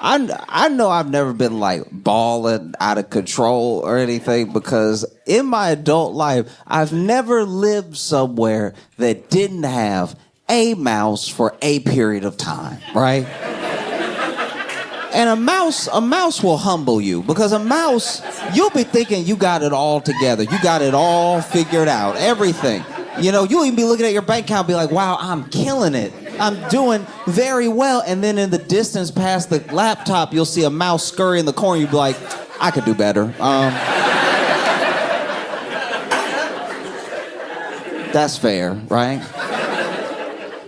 I know I've never been like balling out of control or anything because in my adult life, I've never lived somewhere that didn't have a mouse for a period of time, right? And a mouse will humble you because a mouse, you'll be thinking you got it all together. You got it all figured out, everything. You know, you'll even be looking at your bank account and be like, wow, I'm killing it. I'm doing very well. And then in the distance past the laptop, you'll see a mouse scurry in the corner. You'll be like, I could do better. That's fair, right?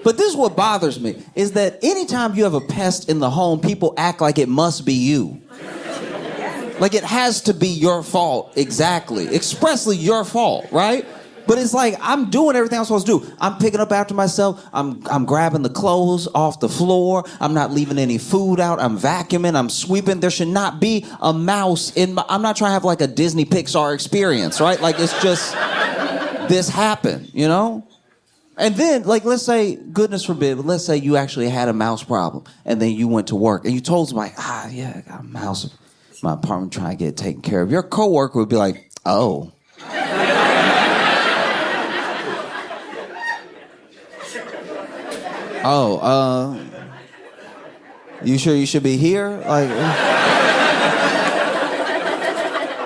But this is what bothers me, is that anytime you have a pest in the home, people act like it must be you. Like it has to be your fault, exactly. Expressly your fault, right? But it's like, I'm doing everything I'm supposed to do. I'm picking up after myself. I'm grabbing the clothes off the floor. I'm not leaving any food out. I'm vacuuming. I'm sweeping. There should not be a mouse in my... I'm not trying to have like a Disney Pixar experience, right? Like it's just... This happened, you know? And then, like, let's say, goodness forbid, but let's say you actually had a mouse problem, and then you went to work, and you told somebody, yeah, I got a mouse in my apartment trying to get it taken care of. Your coworker would be like, oh. You sure you should be here? Like,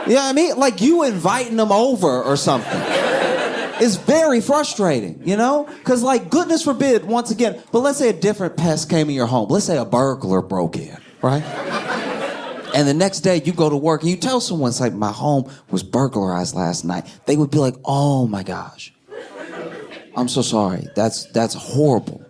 you know what I mean? Like, you inviting them over or something. It's very frustrating, you know? Because, like, goodness forbid, once again, but let's say a different pest came in your home. Let's say a burglar broke in, right? And the next day you go to work and you tell someone, it's like, my home was burglarized last night. They would be like, oh my gosh. I'm so sorry. That's horrible.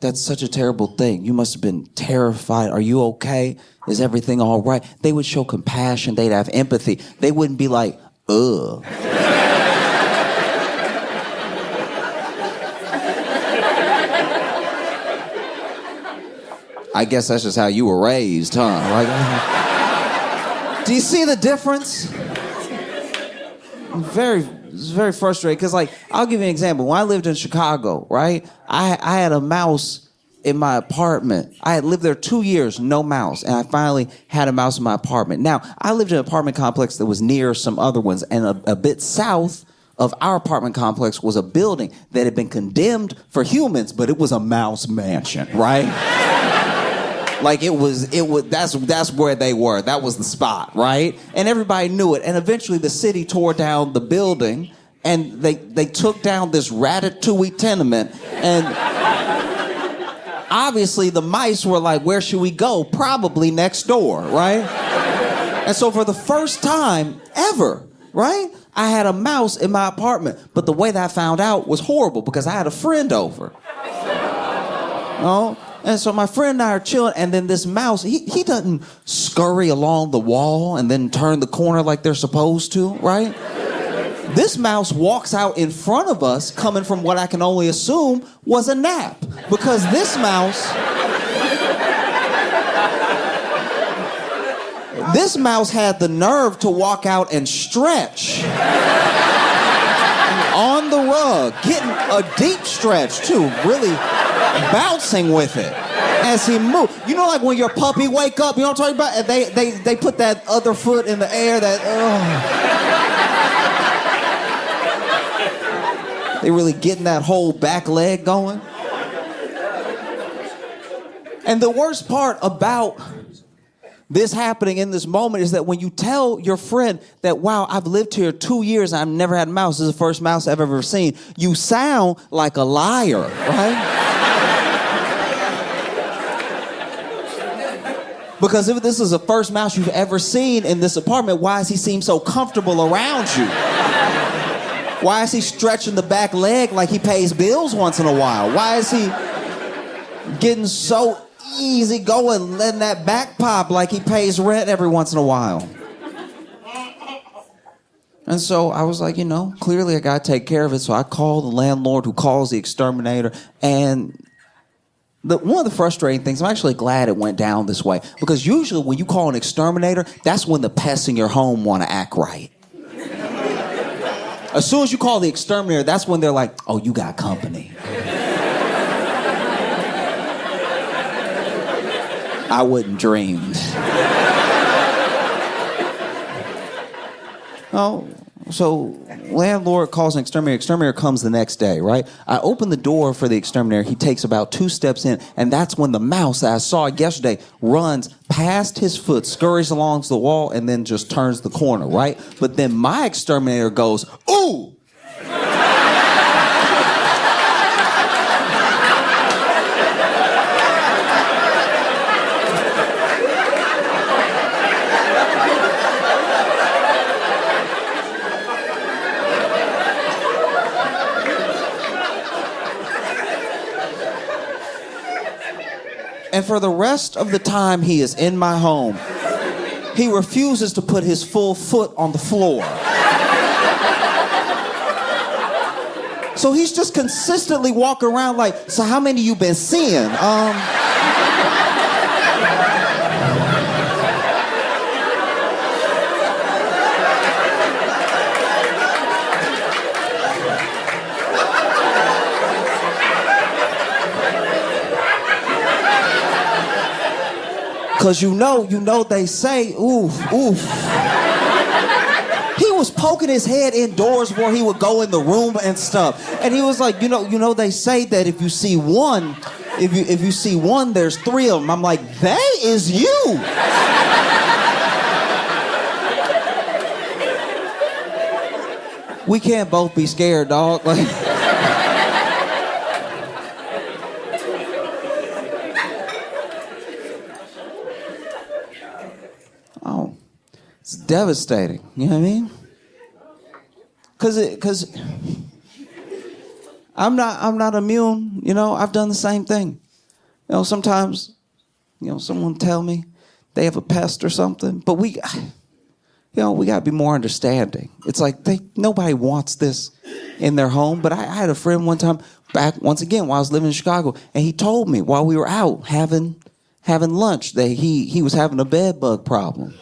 That's such a terrible thing. You must have been terrified. Are you okay? Is everything all right? They would show compassion. They'd have empathy. They wouldn't be like, ugh. I guess that's just how you were raised, huh? Like, do you see the difference? It's very frustrating because, like, I'll give you an example. When I lived in Chicago, right, I had a mouse in my apartment. I had lived there 2 years, no mouse, and I finally had a mouse in my apartment. Now, I lived in an apartment complex that was near some other ones, and a bit south of our apartment complex was a building that had been condemned for humans, but it was a mouse mansion, right? Like that's where they were. That was the spot, right? And everybody knew it. And eventually the city tore down the building and they took down this ratatouille tenement. And obviously the mice were like, where should we go? Probably next door, right? And so for the first time ever, right, I had a mouse in my apartment. But the way that I found out was horrible because I had a friend over. And so my friend and I are chilling, and then this mouse, he doesn't scurry along the wall and then turn the corner like they're supposed to, right? This mouse walks out in front of us, coming from what I can only assume was a nap. Because this mouse had the nerve to walk out and stretch on the rug, getting a deep stretch too, really bouncing with it as he moved. You know, like when your puppy wake up, you know what I'm talking about? And they put that other foot in the air, they really getting that whole back leg going. And the worst part about this happening in this moment is that when you tell your friend that, wow, I've lived here 2 years and I've never had a mouse, this is the first mouse I've ever seen, you sound like a liar, right? Because if this is the first mouse you've ever seen in this apartment, why does he seem so comfortable around you? Why is he stretching the back leg like he pays bills once in a while? Why is he getting so easy going, letting that back pop like he pays rent every once in a while? And so I was like, you know, clearly I gotta take care of it. So I called the landlord who calls the exterminator. And one of the frustrating things, I'm actually glad it went down this way. Because usually when you call an exterminator, that's when the pests in your home want to act right. As soon as you call the exterminator, that's when they're like, oh, you got company. I wouldn't dream. Oh, so landlord calls an exterminator. Exterminator comes the next day, right? I open the door for the exterminator. He takes about 2 steps in, and that's when the mouse that I saw yesterday runs past his foot, scurries along the wall, and then just turns the corner, right? But then my exterminator goes, ooh! And for the rest of the time he is in my home, he refuses to put his full foot on the floor. So he's just consistently walking around like, so how many you been seeing? Cause you know they say, oof. He was poking his head indoors where he would go in the room and stuff. And he was like, you know, they say that if you see one, if you see one, there's 3 of them. I'm like, that is you. We can't both be scared, dog. Like, oh, it's devastating. You know what I mean? Cause I'm not immune. You know, I've done the same thing. You know, sometimes, someone tell me they have a pest or something, but we gotta be more understanding. It's like nobody wants this in their home. But I had a friend one time back once again while I was living in Chicago, and he told me while we were out having lunch that he was having a bed bug problem.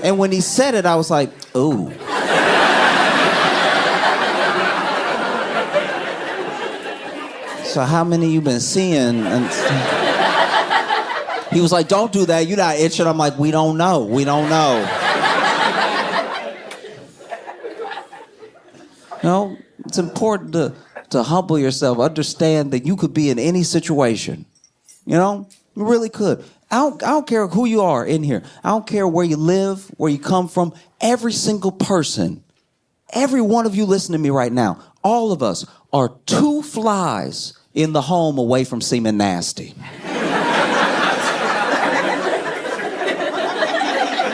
And when he said it, I was like, ooh. So how many you been seeing? And he was like, don't do that. You're not itching. I'm like, we don't know. We don't know. It's important to humble yourself. Understand that you could be in any situation. You really could. I don't care who you are in here. I don't care where you live, where you come from. Every single person, every one of you listening to me right now, all of us are 2 flies in the home away from seeming nasty.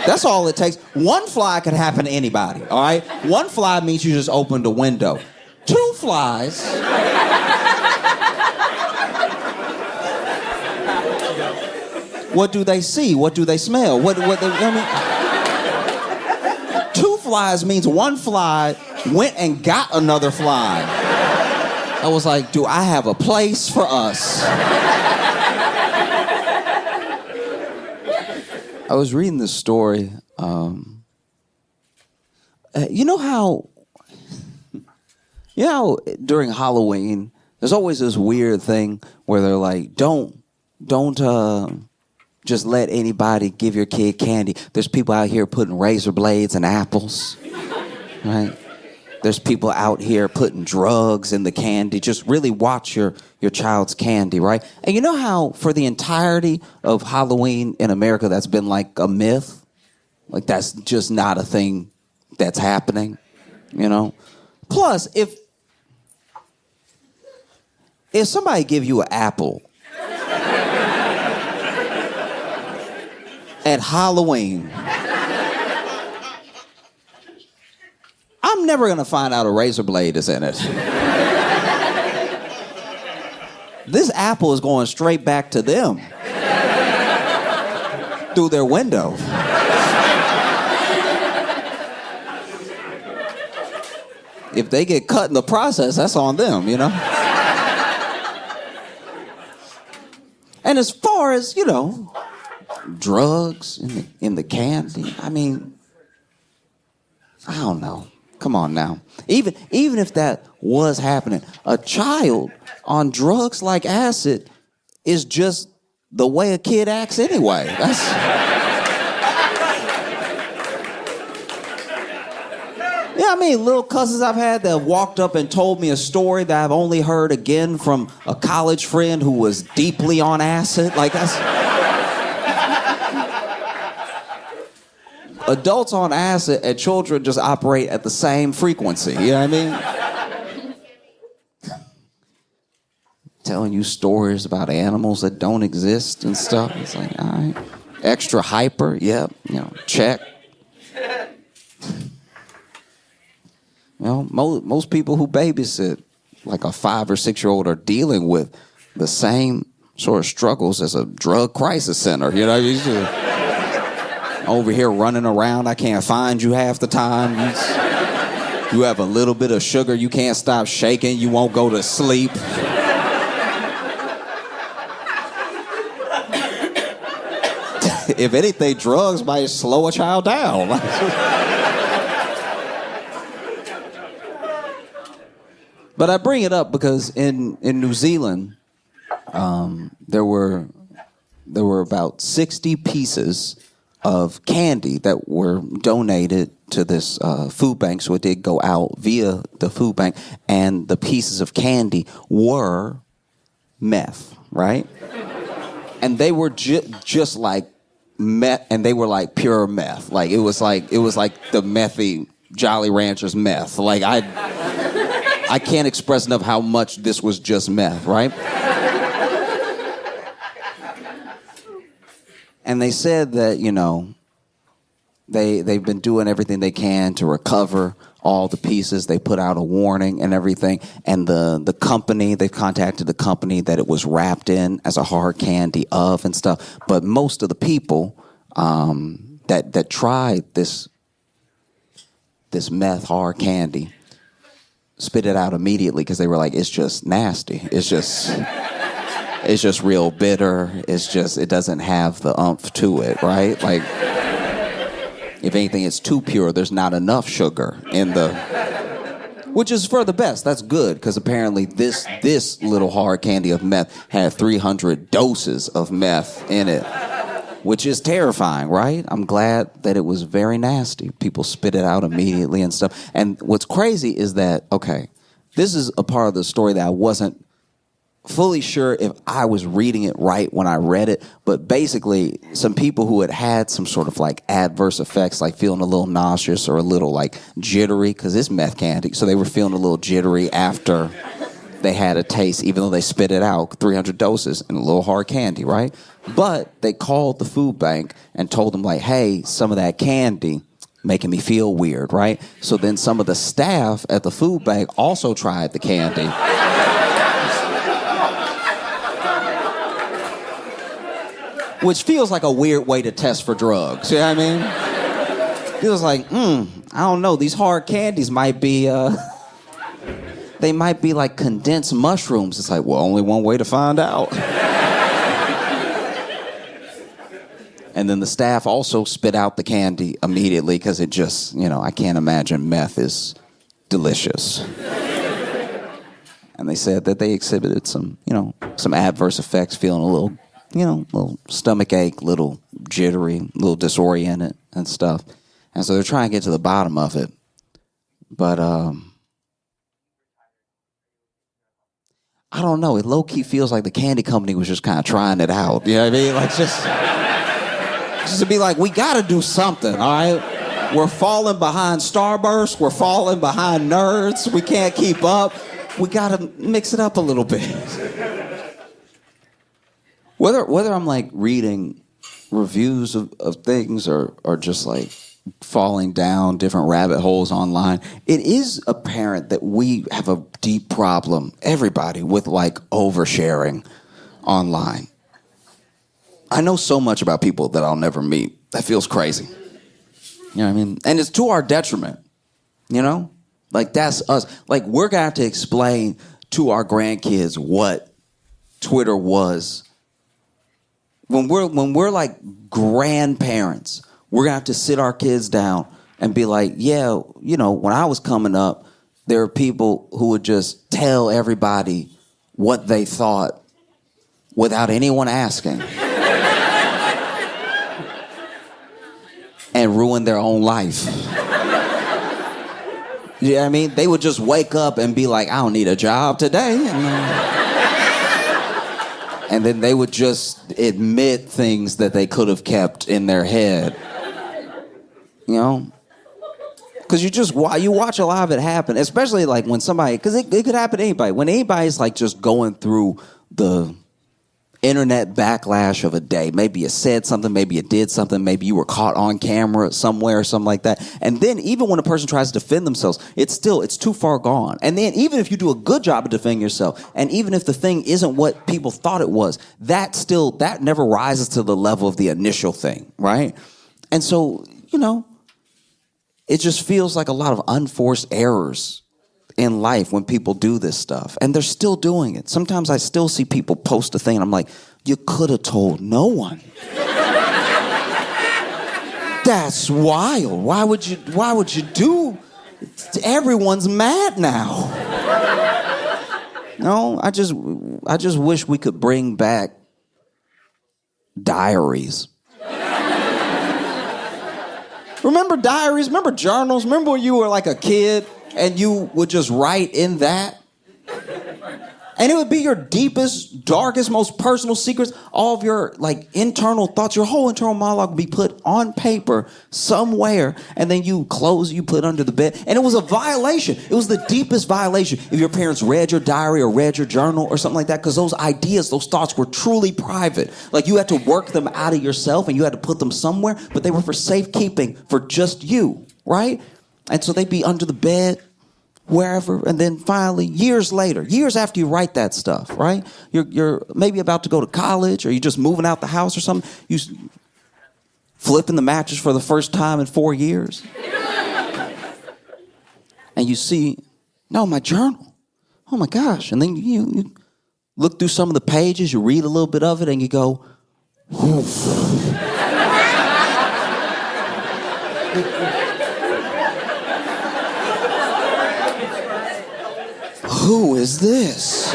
That's all it takes. 1 fly could happen to anybody, all right? 1 fly means you just opened a window. 2 flies... What do they see? What do they smell? What 2 flies means 1 fly went and got another fly. I was like, do I have a place for us? I was reading this story. You know how during Halloween, there's always this weird thing where they're like, don't just let anybody give your kid candy. There's people out here putting razor blades in apples, right? There's people out here putting drugs in the candy. Just really watch your child's candy, right? And you know how for the entirety of Halloween in America, that's been like a myth? Like that's just not a thing that's happening, Plus, if somebody give you an apple at Halloween, I'm never going to find out a razor blade is in it. This apple is going straight back to them through their window. If they get cut in the process, that's on them, And as far as, drugs in the candy, I mean, I don't know. Come on now. Even if that was happening, a child on drugs like acid is just the way a kid acts anyway. Yeah, I mean, little cousins I've had that have walked up and told me a story that I've only heard again from a college friend who was deeply on acid. Like, that's... Adults on acid and children just operate at the same frequency. You know what I mean? Telling you stories about animals that don't exist and stuff. It's like, all right. Extra hyper, yep, check. Most people who babysit like a 5 or 6 year old are dealing with the same sort of struggles as a drug crisis center. You know, over here running around, I can't find you half the time. You have a little bit of sugar, you can't stop shaking, you won't go to sleep. If anything, drugs might slow a child down. But I bring it up because in New Zealand, there were about 60 pieces of candy that were donated to this food bank, so it did go out via the food bank, and the pieces of candy were meth, right? And they were just like meth, and they were like pure meth. Like it was like the methy Jolly Ranchers meth. Like I can't express enough how much this was just meth, right? And they said that, they've been doing everything they can to recover all the pieces. They put out a warning and everything. And the company, they've contacted the company that it was wrapped in as a hard candy of and stuff. But most of the people that tried this meth hard candy spit it out immediately because they were like, it's just nasty. It's just real bitter. It doesn't have the oomph to it, right? Like, if anything, it's too pure. There's not enough sugar in which is for the best. That's good, because apparently this little hard candy of meth had 300 doses of meth in it, which is terrifying, right? I'm glad that it was very nasty. People spit it out immediately and stuff. And what's crazy is that, okay, this is a part of the story that I wasn't fully sure if I was reading it right when I read it, but basically some people who had some sort of like adverse effects, like feeling a little nauseous or a little like jittery, because it's meth candy, so they were feeling a little jittery after they had a taste, even though they spit it out, 300 doses and a little hard candy, right? But they called the food bank and told them like, hey, some of that candy making me feel weird, right? So then some of the staff at the food bank also tried the candy. Which feels like a weird way to test for drugs, you know what I mean? Feels like, I don't know, these hard candies might be, they might be like condensed mushrooms. It's like, well, only one way to find out. And then the staff also spit out the candy immediately because it just, I can't imagine meth is delicious. And they said that they exhibited some adverse effects, feeling a little, little stomach ache, little jittery, little disoriented and stuff. And so they're trying to get to the bottom of it. But I don't know. It low-key feels like the candy company was just kind of trying it out. You know what I mean? Like just to be like, we got to do something, all right? We're falling behind Starburst. We're falling behind Nerds. We can't keep up. We got to mix it up a little bit. Whether I'm like reading reviews of things or just like falling down different rabbit holes online, it is apparent that we have a deep problem, everybody, with like oversharing online. I know so much about people that I'll never meet. That feels crazy. You know what I mean? And it's to our detriment, Like that's us. Like we're going to have to explain to our grandkids what Twitter was. When we're like grandparents, we're going to have to sit our kids down and be like, yeah, when I was coming up, there were people who would just tell everybody what they thought without anyone asking. And ruin their own life. You know what I mean? They would just wake up and be like, I don't need a job today. And then they would just admit things that they could have kept in their head. You know? Because you watch a lot of it happen, especially like when somebody, because it could happen to anybody. When anybody's like just going through the internet backlash of a day. Maybe you said something, maybe you did something, maybe you were caught on camera somewhere or something like that. And then even when a person tries to defend themselves, it's too far gone. And then even if you do a good job of defending yourself, and even if the thing isn't what people thought it was, that never rises to the level of the initial thing, right? And so, it just feels like a lot of unforced errors in life when people do this stuff, and they're still doing it. Sometimes I still see people post a thing and I'm like, you could have told no one. That's wild. Why would you do? Everyone's mad now. No, I just wish we could bring back diaries. Remember diaries? Remember journals? Remember when you were like a kid and you would just write in that? And it would be your deepest, darkest, most personal secrets. All of your like internal thoughts, your whole internal monologue would be put on paper somewhere. And then you put it under the bed. And it was a violation. It was the deepest violation if your parents read your diary or read your journal or something like that. Because those ideas, those thoughts were truly private. Like you had to work them out of yourself and you had to put them somewhere. But they were for safekeeping for just you, right? And so they'd be under the bed, wherever, and then finally, years after you write that stuff, right? You're maybe about to go to college, or you're just moving out the house or something. You flipping the mattress for the first time in 4 years, and you see, no, my journal. Oh my gosh! And then you look through some of the pages, you read a little bit of it, and you go, oof. Who is this?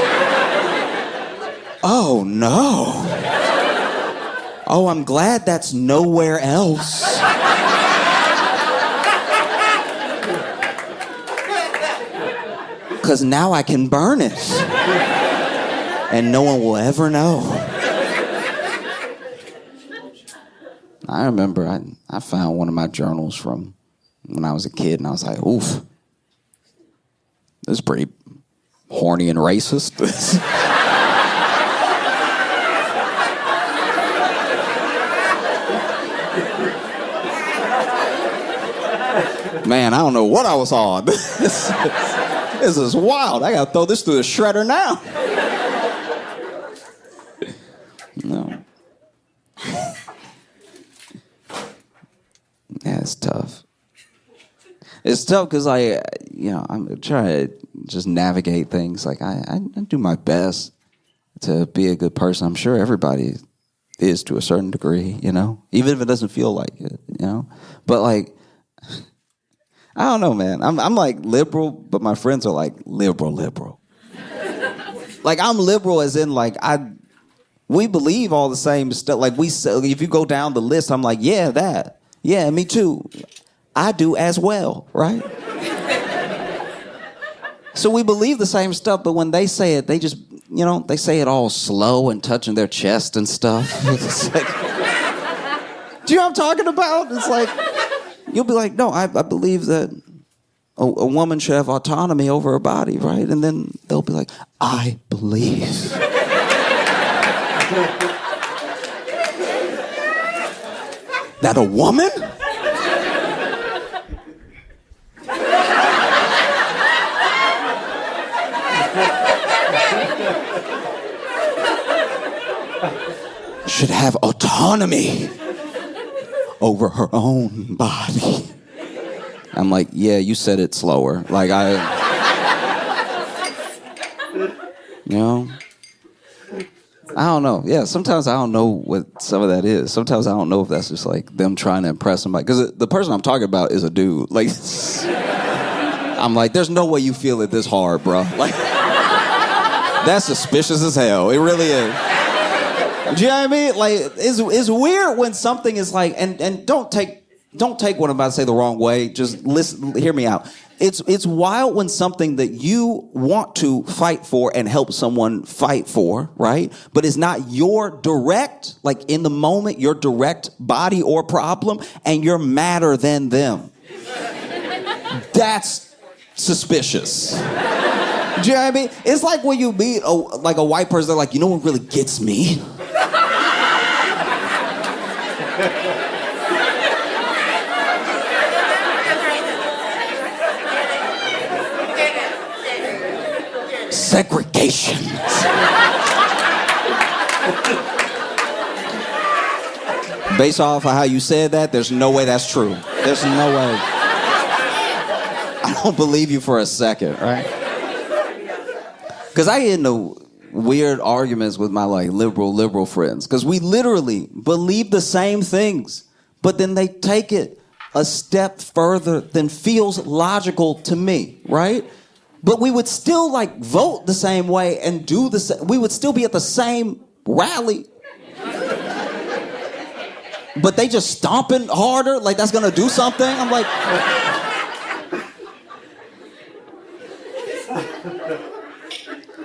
Oh no. Oh, I'm glad that's nowhere else. Because now I can burn it. And no one will ever know. I remember I found one of my journals from when I was a kid, and I was like, oof. This is pretty horny and racist. Man, I don't know what I was on. This is wild. I gotta throw this through the shredder now. No. Yeah, it's tough. It's tough because I'm trying to just navigate things. Like I do my best to be a good person. I'm sure everybody is to a certain degree, even if it doesn't feel like it, But like, I don't know, man. I'm like liberal, but my friends are like liberal. Like I'm liberal as in like we believe all the same stuff. Like if you go down the list, I'm like, yeah, that. Yeah, me too. I do as well, right? So we believe the same stuff, but when they say it, they just, they say it all slow and touching their chest and stuff. It's like, do you know what I'm talking about? It's like, you'll be like, no, I believe that a woman should have autonomy over her body, right? And then they'll be like, I believe. That a woman? Should have autonomy over her own body. I'm like, yeah, you said it slower. Like I don't know. Yeah, sometimes I don't know what some of that is. Sometimes I don't know if that's just like them trying to impress somebody. Because the person I'm talking about is a dude. Like, I'm like, there's no way you feel it this hard, bro. Like, that's suspicious as hell. It really is. Do you know what I mean? Like, it's weird when something is like, and don't take what I'm about to say the wrong way. Just listen, hear me out. It's wild when something that you want to fight for and help someone fight for, right? But it's not your direct, like in the moment, your direct body or problem, and you're madder than them. That's suspicious. Do you know what I mean? It's like when you meet a white person, they're like, you know what really gets me? Segregation. Based off of how you said that, there's no way that's true. There's no way. I don't believe you for a second, right? Because I get into weird arguments with my like liberal friends because we literally believe the same things, but then they take it a step further than feels logical to me, right? But we would still like vote the same way and do the same. We would still be at the same rally. But they just stomping harder, like that's gonna do something. I'm like,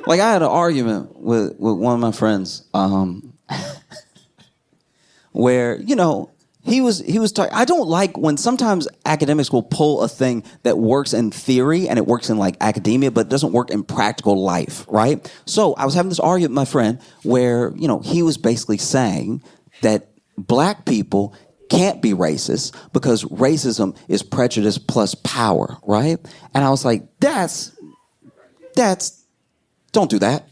like I had an argument with one of my friends, where, you know, he was talking. I don't like when sometimes academics will pull a thing that works in theory and it works in like academia, but it doesn't work in practical life, right? So I was having this argument with my friend where, you know, he was basically saying that black people can't be racist because racism is prejudice plus power, right? And I was like, that's, don't do that.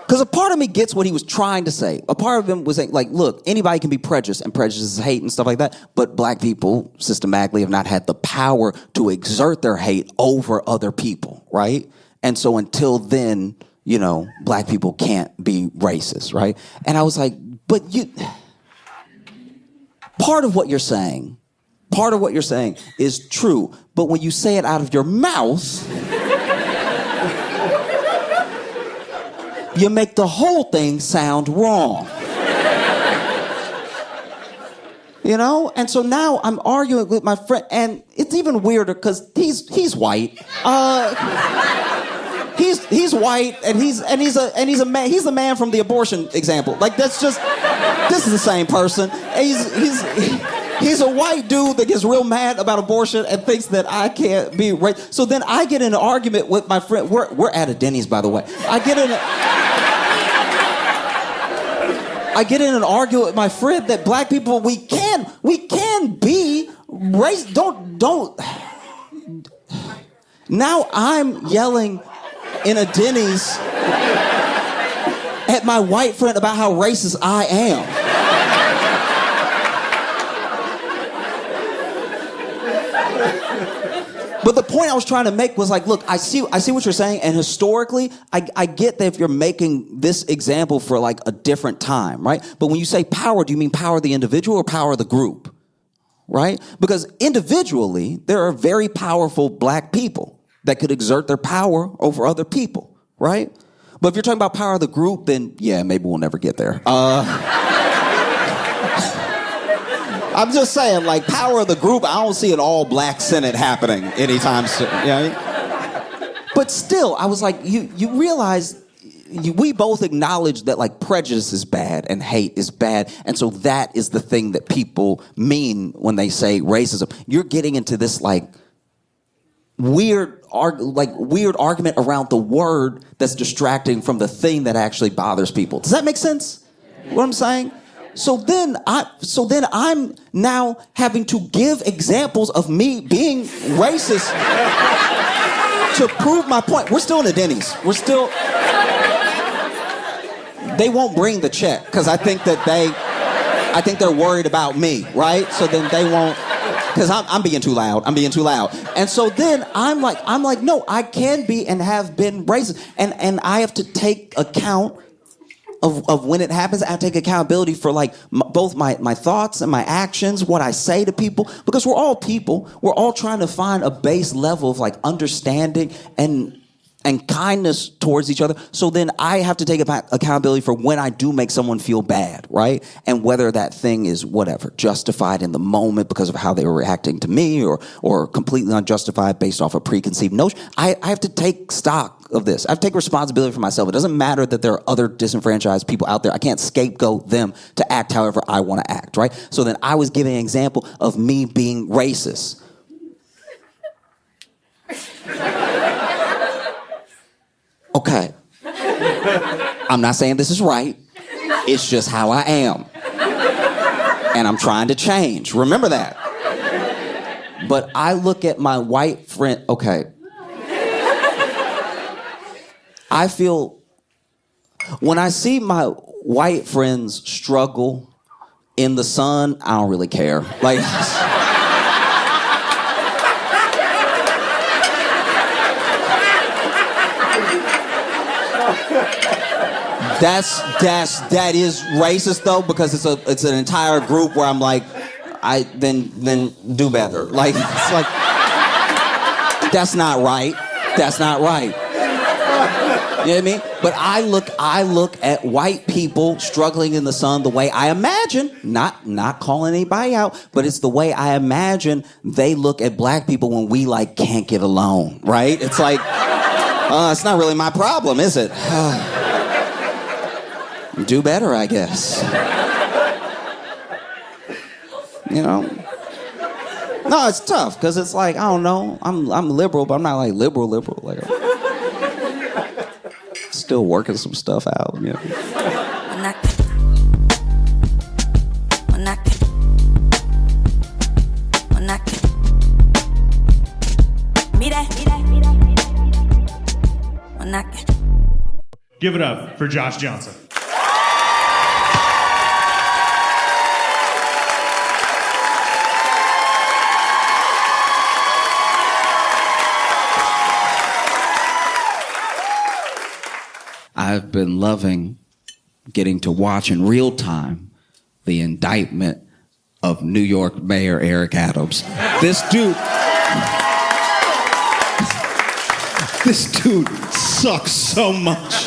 Because a part of me gets what he was trying to say. A part of him was saying, like, look, anybody can be prejudiced, and prejudice is hate and stuff like that, but black people systematically have not had the power to exert their hate over other people, right? And so until then, you know, black people can't be racist, right? And I was like, but part of what you're saying is true, but when you say it out of your mouth, you make the whole thing sound wrong. You know? And so now I'm arguing with my friend, and it's even weirder because he's white. He's white, and he's a man. He's the man from the abortion example. Like this is the same person. He's a white dude that gets real mad about abortion and thinks that I can't be right. So then I get in an argument with my friend. We're at a Denny's, by the way. I get in an argument with my friend that black people, we can be racist. Don't. Now I'm yelling in a Denny's at my white friend about how racist I am. But the point I was trying to make was like, look, I see what you're saying, and historically, I get that if you're making this example for like a different time, right? But when you say power, do you mean power of the individual or power of the group, right? Because individually, there are very powerful black people that could exert their power over other people, right? But if you're talking about power of the group, then yeah, maybe we'll never get there. I'm just saying, like, power of the group, I don't see an all-black Senate happening anytime soon. You know? But still, I was like, you realize, we both acknowledge that, like, prejudice is bad and hate is bad, and so that is the thing that people mean when they say racism. You're getting into this, like, weird argument around the word that's distracting from the thing that actually bothers people. Does that make sense? What I'm saying? So then I'm now having to give examples of me being racist to prove my point. We're still in the Denny's. They won't bring the check because I think they're worried about me, right? So then they won't. Because I'm being too loud. I'm being too loud. And so then I'm like, no, I can be and have been racist. And I have to take account of when it happens. I take accountability for like both my thoughts and my actions, what I say to people, because we're all people. We're all trying to find a base level of like understanding and kindness towards each other. So then I have to take accountability for when I do make someone feel bad, right? And whether that thing is whatever, justified in the moment because of how they were reacting to me or completely unjustified based off a preconceived notion. I have to take stock of this. I have to take responsibility for myself. It doesn't matter that there are other disenfranchised people out there. I can't scapegoat them to act however I want to act, right? So then I was giving an example of me being racist. Okay. I'm not saying this is right. It's just how I am. And I'm trying to change. Remember that. But I look at my white friend, okay. I feel, when I see my white friends struggle in the sun, I don't really care. Like, that is racist though, because it's an entire group where I'm like, then do better. Like, it's like, that's not right. That's not right. You know what I mean? But I look at white people struggling in the sun the way I imagine, not calling anybody out, but it's the way I imagine they look at black people when we like can't get along, right? It's like, it's not really my problem, is it? Do better, I guess. You know? No, it's tough, because it's like, I don't know, I'm liberal, but I'm not like liberal. Like, still working some stuff out, you know? Give it up for Josh Johnson. I've been loving getting to watch in real time the indictment of New York Mayor Eric Adams. This dude sucks so much.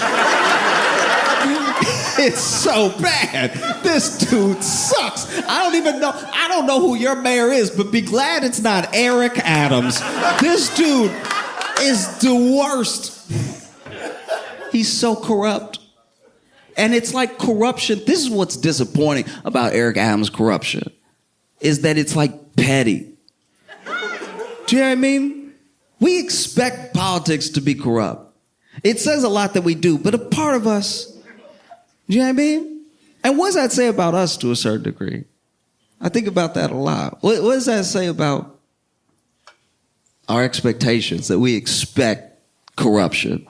It's so bad. This dude sucks. I don't know who your mayor is, but be glad it's not Eric Adams. This dude is the worst. He's so corrupt. And it's like corruption. This is what's disappointing about Eric Adams' corruption, is that it's like petty. Do you know what I mean? We expect politics to be corrupt. It says a lot that we do, but a part of us, do you know what I mean? And what does that say about us to a certain degree? I think about that a lot. What does that say about our expectations, that we expect corruption?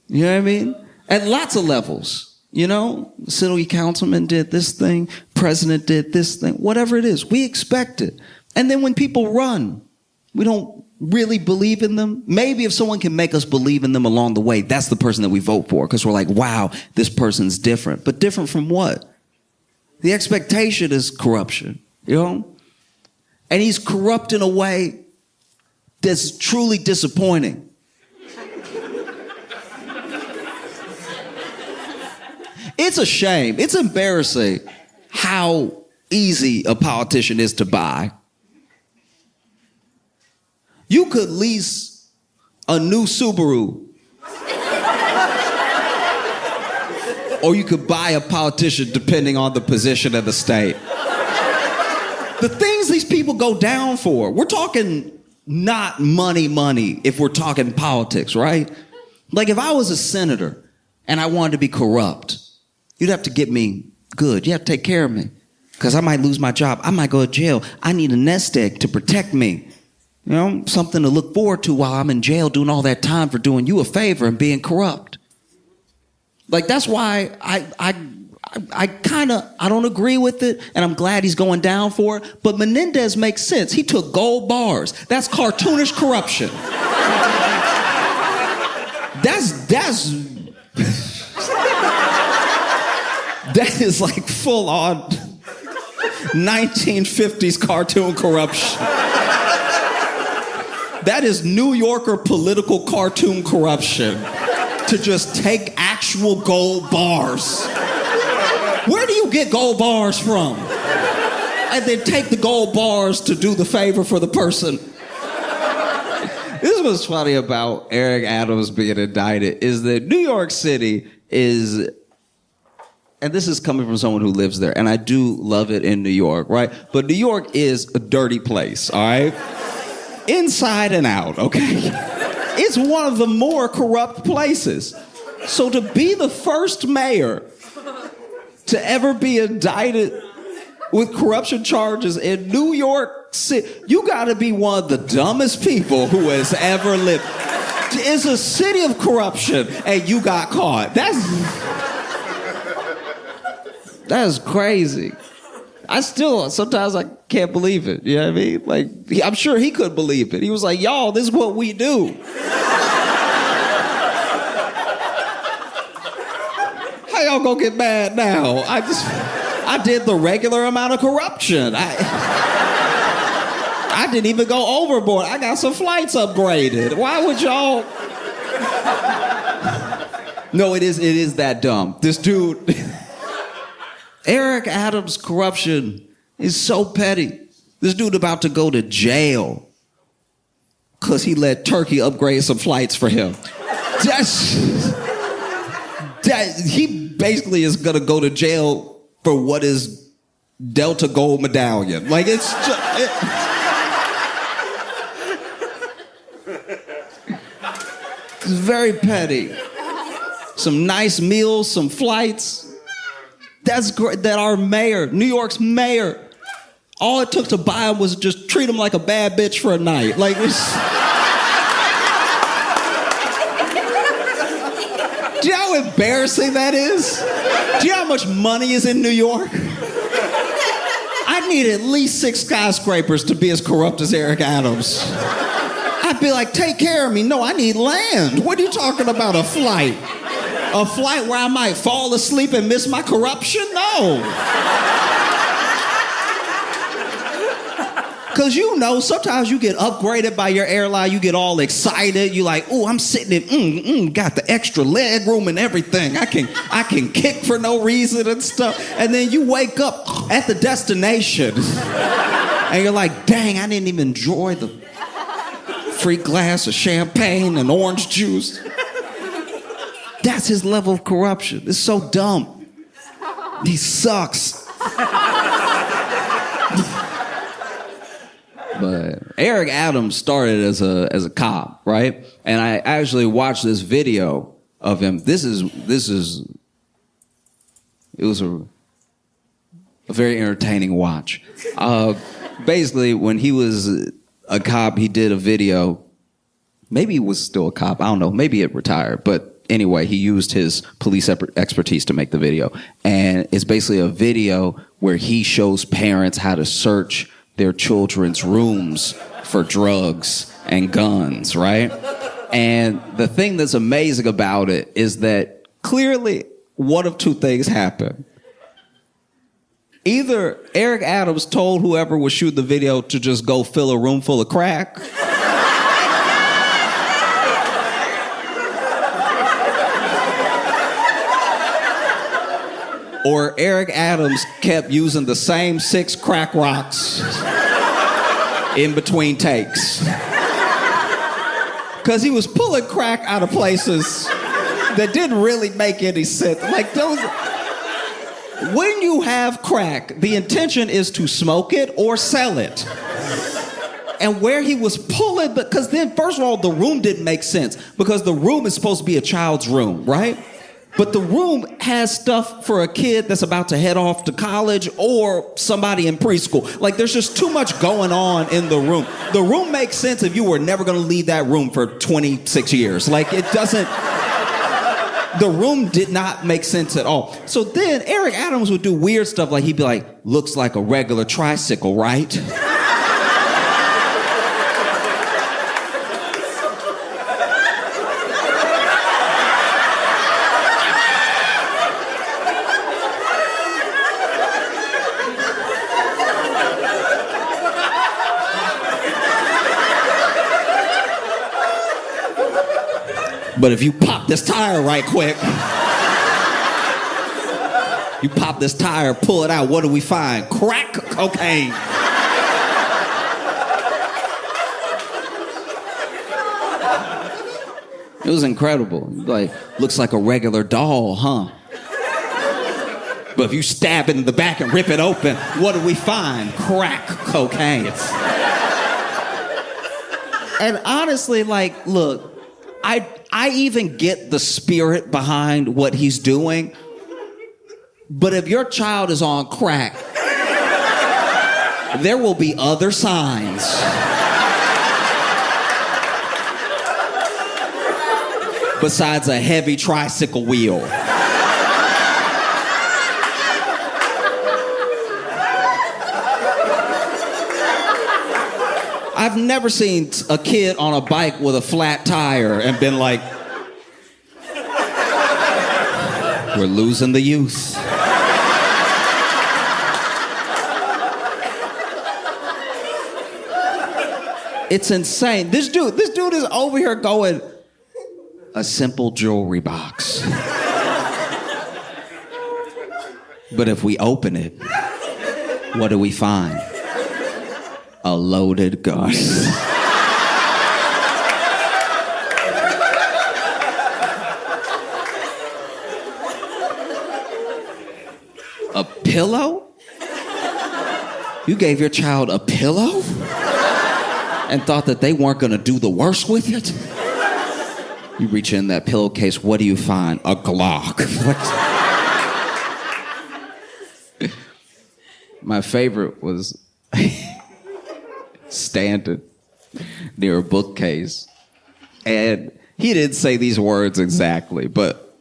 You know what I mean? At lots of levels, you know? City councilman did this thing, president did this thing, whatever it is, we expect it. And then when people run, we don't really believe in them. Maybe if someone can make us believe in them along the way, that's the person that we vote for, because we're like, wow, this person's different. But different from what? The expectation is corruption, you know? And he's corrupt in a way that's truly disappointing. It's a shame. It's embarrassing how easy a politician is to buy. You could lease a new Subaru, or you could buy a politician depending on the position of the state. The things these people go down for, we're talking not money if we're talking politics, right? Like if I was a senator and I wanted to be corrupt, you'd have to get me good. You have to take care of me, because I might lose my job. I might go to jail. I need a nest egg to protect me. You know, something to look forward to while I'm in jail doing all that time for doing you a favor and being corrupt. Like, that's why I don't agree with it, and I'm glad he's going down for it, but Menendez makes sense. He took gold bars. That's cartoonish corruption. That is like full on 1950s cartoon corruption. That is New Yorker political cartoon corruption. To just take actual gold bars. Where do you get gold bars from? And then take the gold bars to do the favor for the person. This is what's funny about Eric Adams being indicted is that New York City is, and this is coming from someone who lives there, and I do love it in New York, right? But New York is a dirty place, all right? Inside and out, okay? It's one of the more corrupt places. So to be the first mayor to ever be indicted with corruption charges in New York City, you gotta be one of the dumbest people who has ever lived. It's a city of corruption and you got caught. That's crazy. Sometimes I can't believe it. You know what I mean? Like, I'm sure he could believe it. He was like, y'all, this is what we do. How y'all gonna get mad now? I did the regular amount of corruption. I didn't even go overboard. I got some flights upgraded. Why would y'all? No, it is that dumb. This dude... Eric Adams' corruption is so petty. This dude about to go to jail because he let Turkey upgrade some flights for him. He basically is going to go to jail for what is Delta Gold Medallion. Like, it's just... It's very petty. Some nice meals, some flights... That's great that our mayor, New York's mayor, all it took to buy him was just treat him like a bad bitch for a night. Like, it's... Do you know how embarrassing that is? Do you know how much money is in New York? I need at least 6 skyscrapers to be as corrupt as Eric Adams. I'd be like, take care of me. No, I need land. What are you talking about, a flight? A flight where I might fall asleep and miss my corruption? No. Because sometimes you get upgraded by your airline. You get all excited. You like, oh, I'm sitting in, got the extra leg room and everything. I can kick for no reason and stuff. And then you wake up at the destination. And you're like, dang, I didn't even enjoy the free glass of champagne and orange juice. That's his level of corruption. It's so dumb. He sucks. But Eric Adams started as a cop, right? And I actually watched this video of him. It was a very entertaining watch. Basically, when he was a cop, he did a video. Maybe he was still a cop. I don't know. Maybe it retired, but anyway, he used his police expertise to make the video. And it's basically a video where he shows parents how to search their children's rooms for drugs and guns, right? And the thing that's amazing about it is that clearly one of two things happened. Either Eric Adams told whoever was shooting the video to just go fill a room full of crack, or Eric Adams kept using the same 6 crack rocks in between takes. Because he was pulling crack out of places that didn't really make any sense. Like those... When you have crack, the intention is to smoke it or sell it. And where he was pulling, because then, first of all, the room didn't make sense. Because the room is supposed to be a child's room, right? But the room has stuff for a kid that's about to head off to college or somebody in preschool. Like, there's just too much going on in the room. The room makes sense if you were never going to leave that room for 26 years. Like, it doesn't... The room did not make sense at all. So then Eric Adams would do weird stuff like he'd be like, looks like a regular tricycle, right? But if you pop this tire right quick, you pop this tire, pull it out, what do we find? Crack cocaine. It was incredible. Like, looks like a regular doll, huh? But if you stab it in the back and rip it open, what do we find? Crack cocaine. And honestly, like, look, I even get the spirit behind what he's doing, but if your child is on crack, there will be other signs. Besides a heavy tricycle wheel. I've never seen a kid on a bike with a flat tire and been like, we're losing the youth. It's insane. This dude is over here going, a simple jewelry box. But if we open it, what do we find? A loaded gun. A pillow? You gave your child a pillow? And thought that they weren't gonna do the worst with it? You reach in that pillowcase, what do you find? A Glock. My favorite was standing near a bookcase. And he didn't say these words exactly, but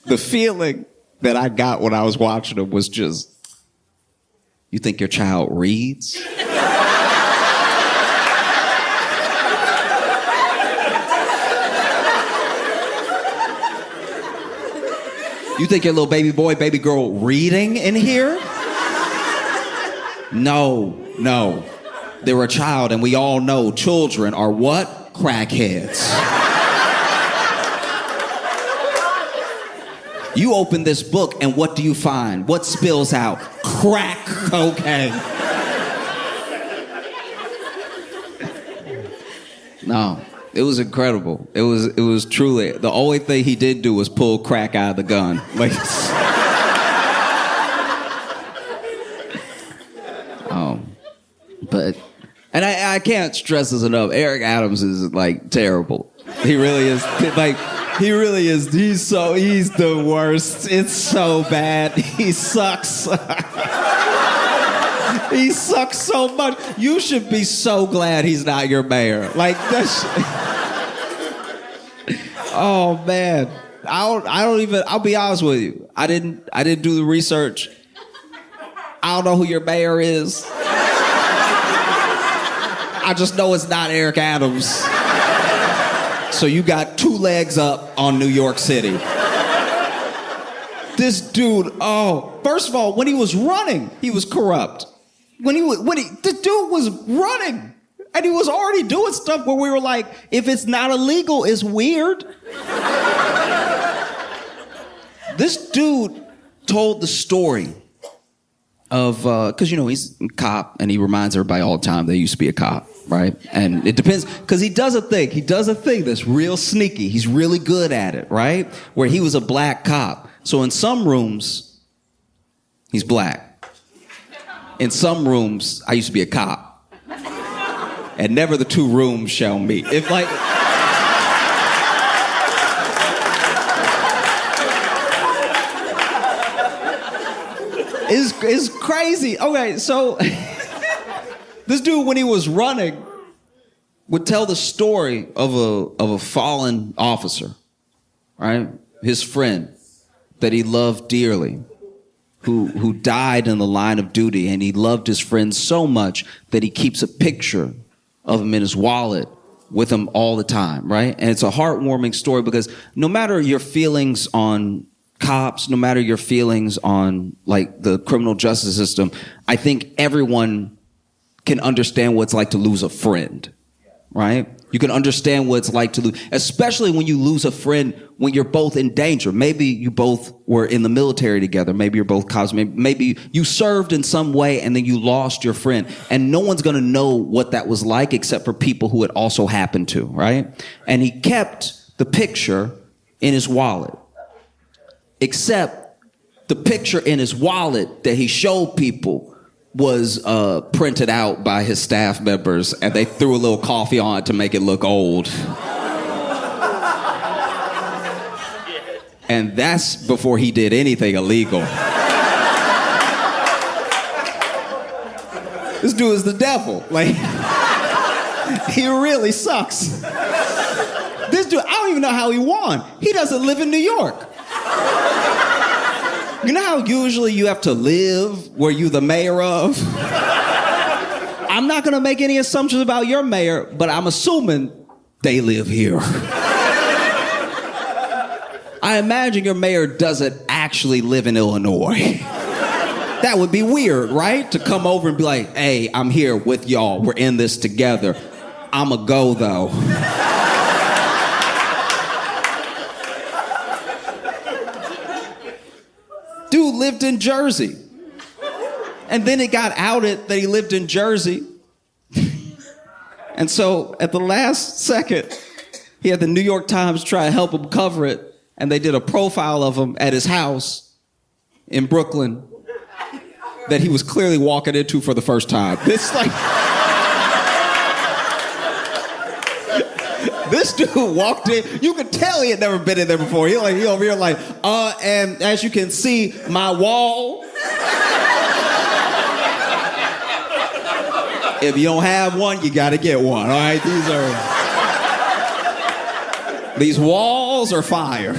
the feeling that I got when I was watching him was just, you think your child reads? You think your little baby boy, baby girl reading in here? No. They're a child, and we all know children are what? Crackheads. You open this book, and what do you find? What spills out? Crack cocaine. No, it was incredible. It was truly, the only thing he did do was pull crack out of the gun. Like, and I can't stress this enough. Eric Adams is like terrible. He really is. Like, he really is. He's the worst. It's so bad. He sucks. He sucks so much. You should be so glad he's not your mayor. Like, that's. Oh man, I'll be honest with you. I didn't do the research. I don't know who your mayor is. I just know it's not Eric Adams. So you got two legs up on New York City. This dude, first of all, when he was running, he was corrupt. The dude was running. And he was already doing stuff where we were like, if it's not illegal, it's weird. This dude told the story of, because, he's a cop, and he reminds everybody all the time they used to be a cop, right? And it depends, because he does a thing that's real sneaky. He's really good at it, right? Where he was a black cop. So in some rooms, he's black. In some rooms, I used to be a cop. And never the two rooms shall meet. If like... It's crazy. Okay, so this dude, when he was running, would tell the story of a fallen officer, right? his friend that he loved dearly, who died in the line of duty, and he loved his friend so much that he keeps a picture of him in his wallet with him all the time, right? And it's a heartwarming story because no matter your feelings on cops, no matter your feelings on like the criminal justice system, I think everyone can understand what it's like to lose a friend, right? You can understand what it's like to lose, especially when you lose a friend when you're both in danger. Maybe you both were in the military together. Maybe you're both cops. Maybe you served in some way and then you lost your friend. And no one's going to know what that was like except for people who it also happened to, right? And he kept the picture in his wallet. Except the picture in his wallet that he showed people was printed out by his staff members, and they threw a little coffee on it to make it look old. And that's before he did anything illegal. This dude is the devil. Like, he really sucks. This dude, I don't even know how he won. He doesn't live in New York. You know how usually you have to live where you're the mayor of? I'm not gonna make any assumptions about your mayor, but I'm assuming they live here. I imagine your mayor doesn't actually live in Illinois. That would be weird, right? To come over and be like, hey, I'm here with y'all. We're in this together. I'ma go, though. Dude lived in Jersey. And then it got outed that he lived in Jersey. And so at the last second, he had the New York Times try to help him cover it. And they did a profile of him at his house in Brooklyn that he was clearly walking into for the first time. This dude walked in. You could tell he had never been in there before. He over here like, and as you can see, my wall. If you don't have one, you gotta get one. All right, these walls are fire.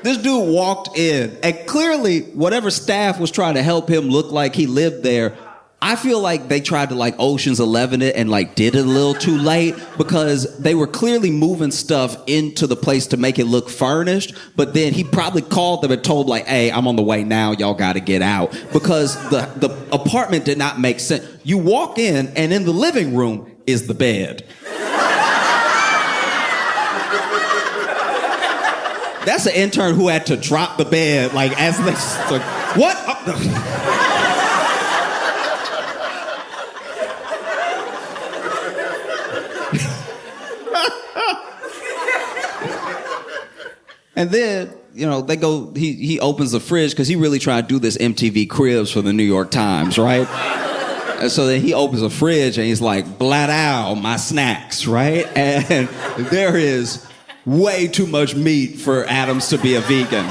This dude walked in, and clearly, whatever staff was trying to help him look like he lived there, I feel like they tried to like Ocean's 11 it and like did it a little too late because they were clearly moving stuff into the place to make it look furnished. But then he probably called them and told like, hey, I'm on the way now. Y'all got to get out because the apartment did not make sense. You walk in and in the living room is the bed. That's an intern who had to drop the bed like as they like, what? And then, you know, they go, he opens the fridge because he really tried to do this MTV Cribs for the New York Times, right? And so then he opens the fridge and he's like, blat out my snacks, right? And there is way too much meat for Adams to be a vegan.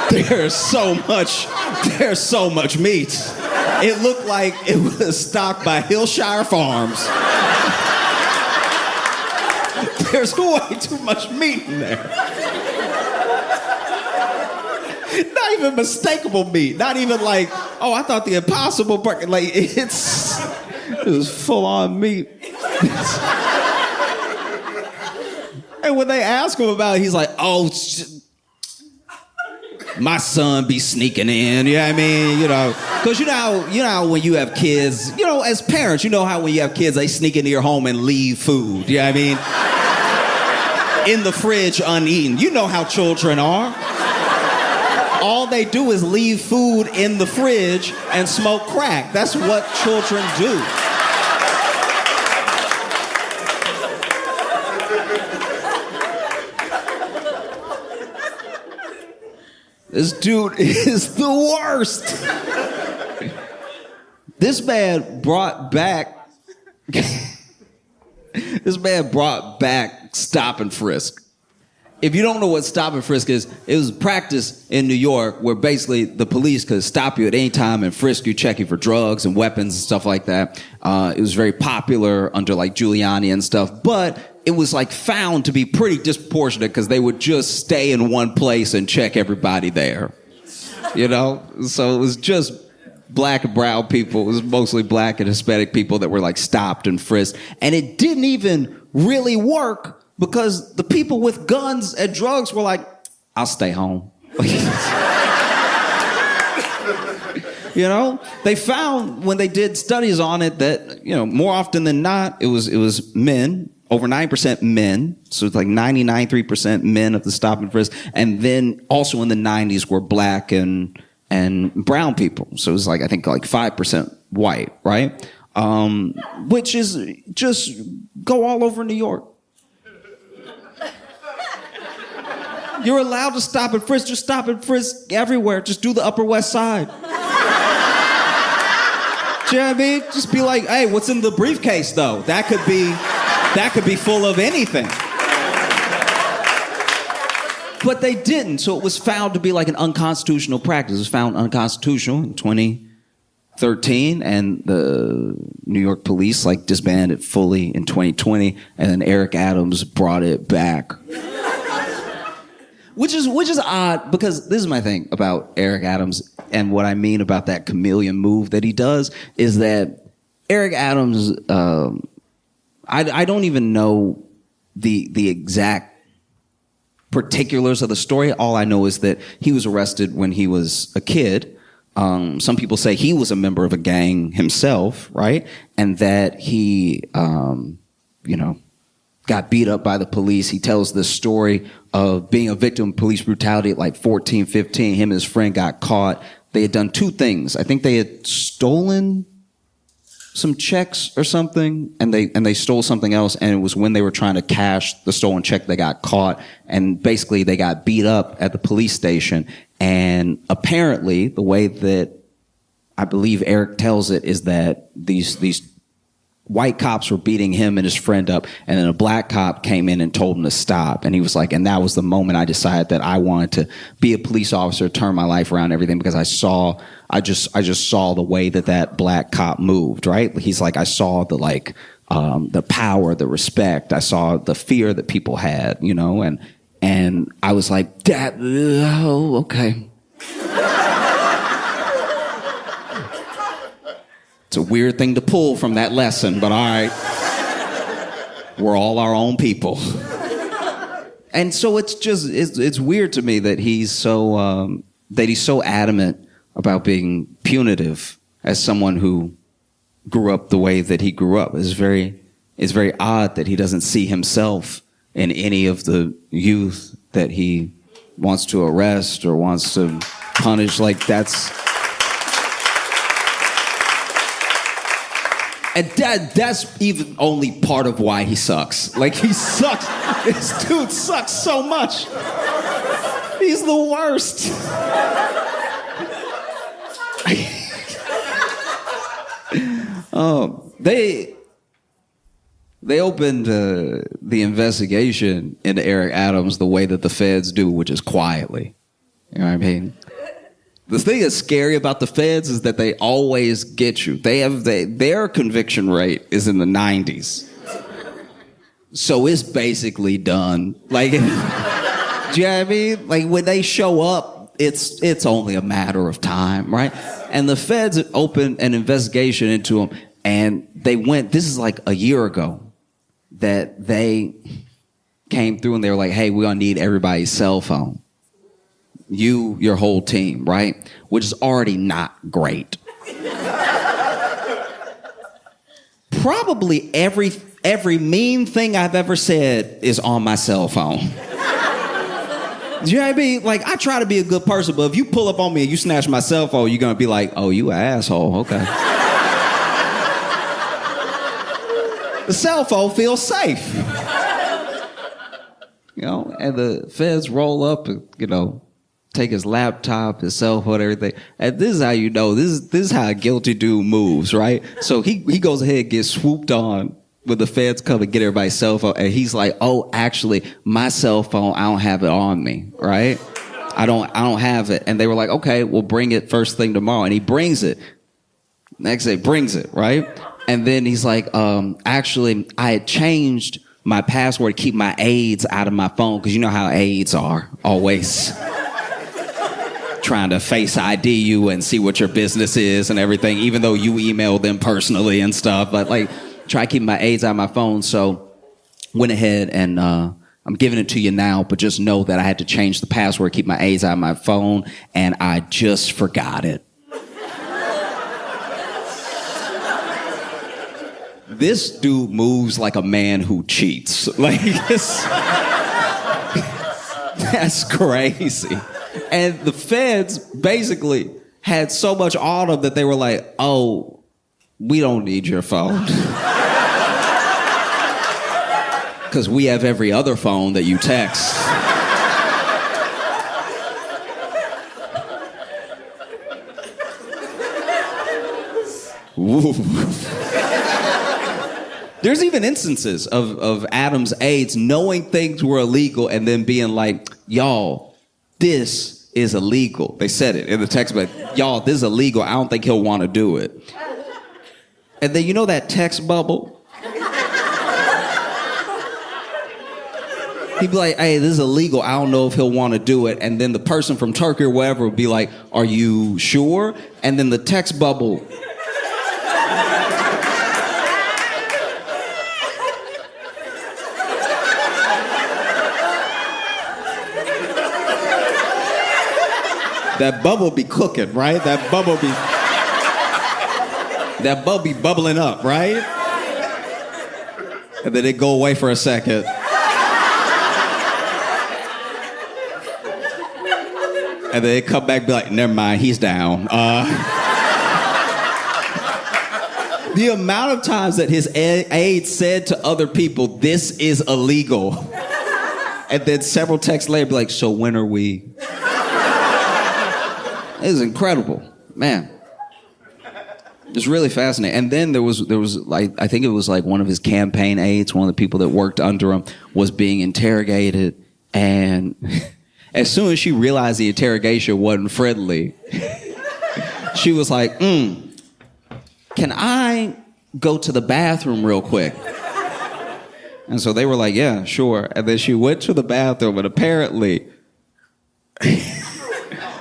There's so much meat. It looked like it was stocked by Hillshire Farms. There's way too much meat in there. Not even mistakable meat. Not even like, oh, I thought the Impossible Burger. Like, it was full-on meat. And when they ask him about it, he's like, oh, my son be sneaking in, you know what I mean? You know, because you know how when you have kids, you know, as parents, you know how when you have kids, they sneak into your home and leave food, you know what I mean? In the fridge uneaten. You know how children are. All they do is leave food in the fridge and smoke crack. That's what children do. This dude is the worst. This man brought back stop and frisk. If you don't know what stop and frisk is, it was practice in New York where basically the police could stop you at any time and frisk you, check you for drugs and weapons and stuff like that. It was very popular under like Giuliani and stuff, but it was like found to be pretty disproportionate because they would just stay in one place and check everybody there. You know? So it was just black and brown people. It was mostly black and Hispanic people that were like stopped and frisked. And it didn't even really work because the people with guns and drugs were like, I'll stay home. You know, they found when they did studies on it that, you know, more often than not, it was men, over 9% men. So it's like 99.3% men of the stop and frisk. And then also in the 90s were black and brown people. So it was like, I think like 5% white, right? Which is just go all over New York. You're allowed to stop and frisk. Just stop and frisk everywhere. Just do the Upper West Side. Do you know what I mean? Just be like, hey, what's in the briefcase though? That could be full of anything. But they didn't, so it was found to be like an unconstitutional practice. It was found unconstitutional in 2013, and the New York police like disbanded fully in 2020, and then Eric Adams brought it back. Which is odd, because this is my thing about Eric Adams, and what I mean about that chameleon move that he does is that Eric Adams, I don't even know the exact particulars of the story. All I know is that he was arrested when he was a kid. Some people say he was a member of a gang himself, right? And that he, got beat up by the police. He tells this story of being a victim of police brutality at like 14, 15. Him and his friend got caught. They had done two things. I think they had stolen some checks or something, and they stole something else, and it was when they were trying to cash the stolen check they got caught, and basically they got beat up at the police station. And apparently the way that I believe Eric tells it is that these white cops were beating him and his friend up, and then a black cop came in and told him to stop. And he was like, and that was the moment I decided that I wanted to be a police officer, turn my life around, everything, because I just saw the way that black cop moved, right? He's like, I saw the power, the respect. I saw the fear that people had, you know, and I was like, okay. It's a weird thing to pull from that lesson, but all right. We're all our own people. And so it's weird to me that he's so adamant about being punitive as someone who grew up the way that he grew up. It's very odd that he doesn't see himself in any of the youth that he wants to arrest or wants to punish. Like and that's even only part of why he sucks. Like, he sucks. This dude sucks so much. He's the worst. They opened the investigation into Eric Adams the way that the feds do, which is quietly. You know what I mean? The thing that's scary about the feds is that they always get you. Their conviction rate is in the 90s. So it's basically done. Like, do you know what I mean? Like, when they show up, it's only a matter of time, right? And the feds opened an investigation into them, and this is like a year ago, that they came through and they were like, hey, we're gonna need everybody's cell phone. Your whole team, right? Which is already not great. Probably every mean thing I've ever said is on my cell phone. Do you know what I mean? Like, I try to be a good person, but if you pull up on me and you snatch my cell phone, you're gonna be like, oh, you an asshole, okay. The cell phone feels safe. You know, and the feds roll up and, take his laptop, his cell phone, everything. And this is how you know, this is how a guilty dude moves, right? So he goes ahead and gets swooped on when the feds come and get everybody's cell phone, and he's like, oh, actually, my cell phone, I don't have it on me, right? I don't have it. And they were like, okay, we'll bring it first thing tomorrow. And he brings it. Next day, brings it, right? And then he's like, actually, I had changed my password to keep my aides out of my phone, because you know how aides are, always trying to face ID you and see what your business is and everything, even though you email them personally and stuff. But like, try to keep my aides out of my phone. So went ahead and I'm giving it to you now, but just know that I had to change the password, keep my aides out of my phone, and I just forgot it. This dude moves like a man who cheats. Like, that's crazy. And the feds basically had so much on them that they were like, oh, we don't need your phone. Because we have every other phone that you text. Ooh. There's even instances of Adam's aides knowing things were illegal and then being like, y'all, this is illegal. They said it in the text, but y'all, this is illegal. I don't think he'll want to do it. And then you know that text bubble? He'd be like, hey, this is illegal. I don't know if he'll want to do it. And then the person from Turkey or wherever would be like, are you sure? And then the text bubble... That bubble be cooking, right? That bubble be bubbling up, right? And then it go away for a second. And then it come back and be like, never mind, he's down. The amount of times that his aide said to other people, this is illegal. And then several texts later be like, so when are we... It was incredible, man. It's really fascinating. And then there was like, I think it was like one of his campaign aides, one of the people that worked under him, was being interrogated. And as soon as she realized the interrogation wasn't friendly, she was like, can I go to the bathroom real quick? And so they were like, yeah, sure. And then she went to the bathroom, and apparently...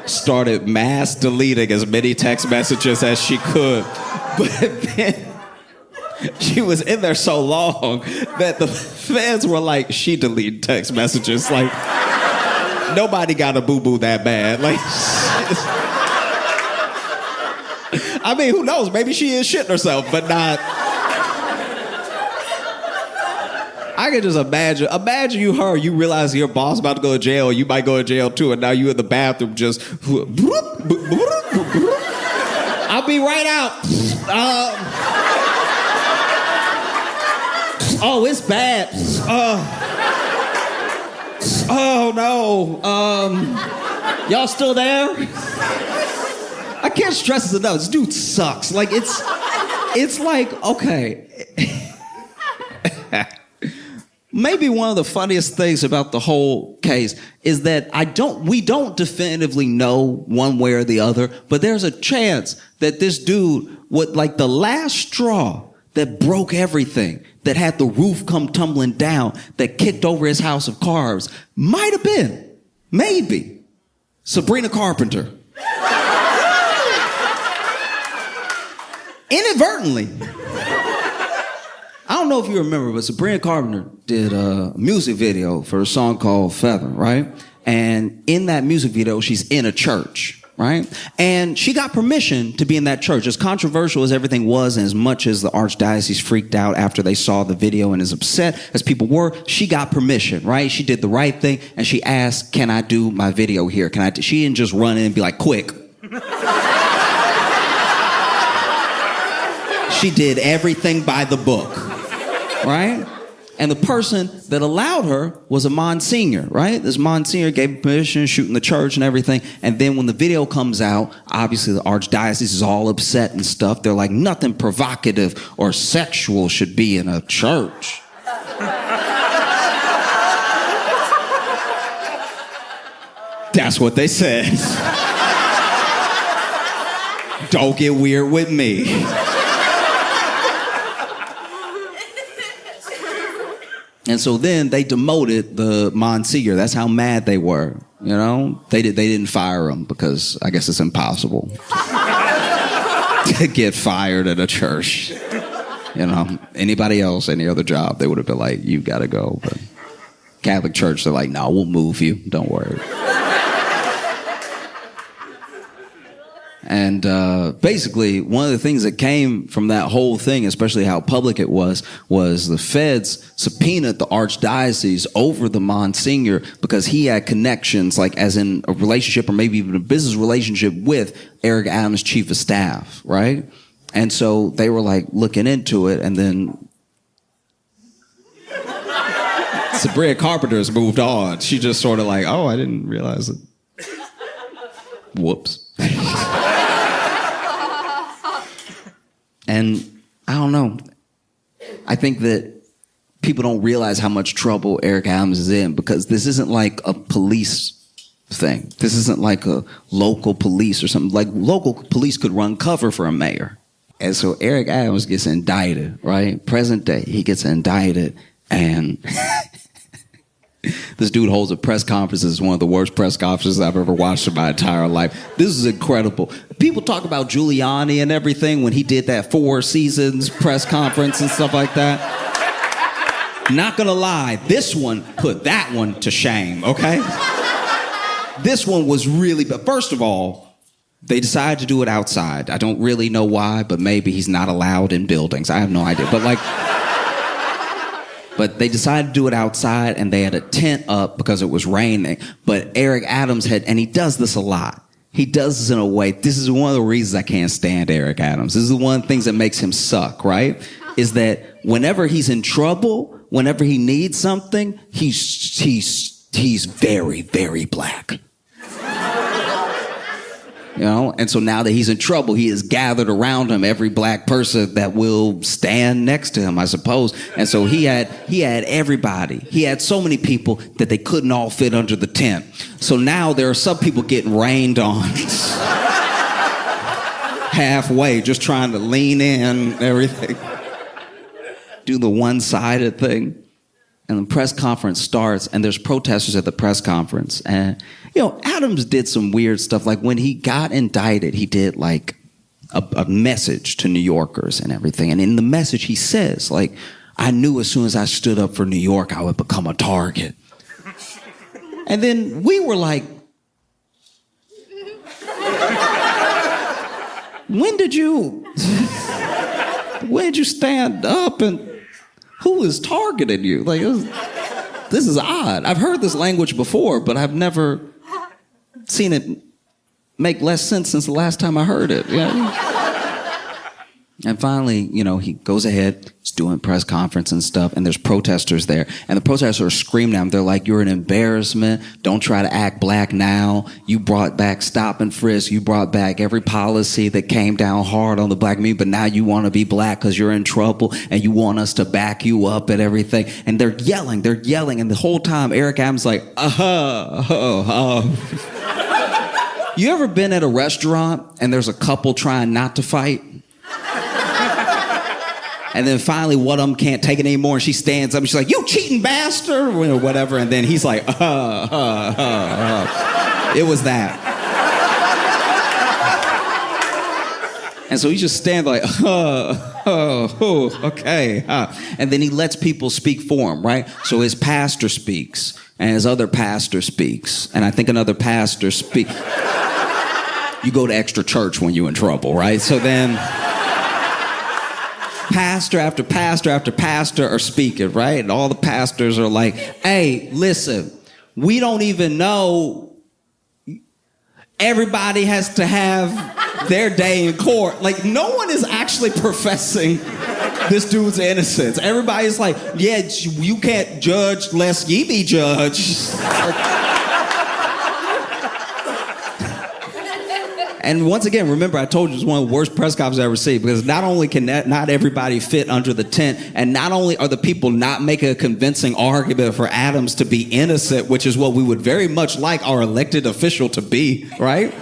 started mass deleting as many text messages as she could. But then she was in there so long that the fans were like, she deleted text messages. Like, nobody got a boo-boo that bad. Like, I mean, who knows? Maybe she is shitting herself, but not... I can just imagine you realize your boss about to go to jail, you might go to jail too, and now you in the bathroom just... I'll be right out. Oh, it's bad. Oh, no. Y'all still there? I can't stress this enough. This dude sucks. Like, it's like, okay... Maybe one of the funniest things about the whole case is that we don't definitively know one way or the other, but there's a chance that this dude would, like, the last straw that broke everything, that had the roof come tumbling down, that kicked over his house of cards, might have been, maybe, Sabrina Carpenter. Inadvertently. I don't know if you remember, but Sabrina Carpenter did a music video for a song called Feather, right? And in that music video, she's in a church, right? And she got permission to be in that church. As controversial as everything was, and as much as the archdiocese freaked out after they saw the video and as upset as people were, she got permission, right? She did the right thing, and she asked, can I do my video here? She didn't just run in and be like, quick. She did everything by the book. Right? And the person that allowed her was a Monsignor, right? This Monsignor gave permission to shoot in the church and everything. And then when the video comes out, obviously the archdiocese is all upset and stuff. They're like, nothing provocative or sexual should be in a church. That's what they said. Don't get weird with me. And so then they demoted the Monsignor. That's how mad they were, you know? They didn't fire him because I guess it's impossible to get fired at a church. You know, anybody else, any other job, they would have been like, you gotta go. But Catholic Church, they're like, no, we'll move you. Don't worry. And basically, one of the things that came from that whole thing, especially how public it was the feds subpoenaed the archdiocese over the Monsignor because he had connections, like as in a relationship or maybe even a business relationship with Eric Adams' chief of staff, right? And so they were like looking into it, and then Sabrina Carpenter's moved on. She just sort of like, oh, I didn't realize it. Whoops. And I don't know. I think that people don't realize how much trouble Eric Adams is in because this isn't like a police thing. This isn't like a local police or something. Like local police could run cover for a mayor. And so Eric Adams gets indicted, right? Present day, he gets indicted and this dude holds a press conference. It's one of the worst press conferences I've ever watched in my entire life. This is incredible. People talk about Giuliani and everything when he did that 4 seasons press conference and stuff like that. Not gonna lie, this one put that one to shame, okay? This one was really, but first of all, they decided to do it outside. I don't really know why, but maybe he's not allowed in buildings. I have no idea, but they decided to do it outside, and they had a tent up because it was raining. But Eric Adams and he does this a lot. He does this in a way, this is one of the reasons I can't stand Eric Adams. This is one of the things that makes him suck, right? Is that whenever he's in trouble, whenever he needs something, he's very, very black. You know, and so now that he's in trouble, he has gathered around him every black person that will stand next to him, I suppose. And so he had everybody. He had so many people that they couldn't all fit under the tent. So now there are some people getting rained on halfway, just trying to lean in and everything. Do the one-sided thing. And the press conference starts, and there's protesters at the press conference. And, you know, Adams did some weird stuff. Like when he got indicted, he did like a message to New Yorkers and everything. And in the message, he says, like, I knew as soon as I stood up for New York, I would become a target. And then we were like, when did you stand up and who is targeting you? Like, this is odd. I've heard this language before, but I've never seen it make less sense since the last time I heard it. Yeah. And finally, you know, he goes ahead, he's doing press conference and stuff, and there's protesters there. And the protesters are screaming at him. They're like, you're an embarrassment. Don't try to act black now. You brought back stop and frisk. You brought back every policy that came down hard on the black community, but now you want to be black because you're in trouble and you want us to back you up and everything. And they're yelling. And the whole time, Eric Adams like, You ever been at a restaurant and there's a couple trying not to fight? And then finally, one of them can't take it anymore, and she stands up, and she's like, you cheating bastard, or whatever. And then he's like, It was that. And so he just stands like, okay. And then he lets people speak for him, right? So his pastor speaks, and his other pastor speaks, and I think another pastor speaks. You go to extra church when you're in trouble, right? So then pastor after pastor after pastor are speaking, right? And all the pastors are like, hey, listen, we don't even know. Everybody has to have their day in court. Like, no one is actually professing this dude's innocence. Everybody's like, yeah, you can't judge lest ye be judged. And once again, remember, I told you it's one of the worst press conferences I've ever seen, because not only can not everybody fit under the tent, and not only are the people not making a convincing argument for Adams to be innocent, which is what we would very much like our elected official to be, right?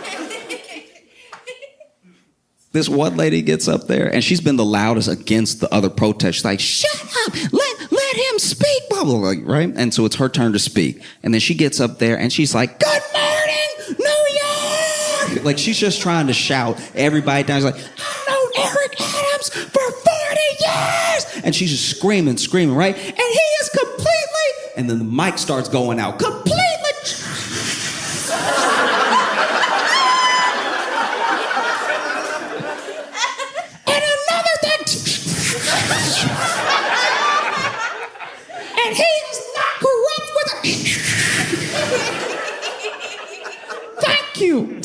This one lady gets up there, and she's been the loudest against the other protests. She's like, shut up, let him speak, blah, blah, blah, right? And so it's her turn to speak. And then she gets up there, and she's like, good morning, New York! Like, she's just trying to shout everybody down. She's like, I've known Eric Adams for 40 years! And she's just screaming, right? And he is completely... And then the mic starts going out. Completely... And another thing... And he's not corrupt with a... Thank you.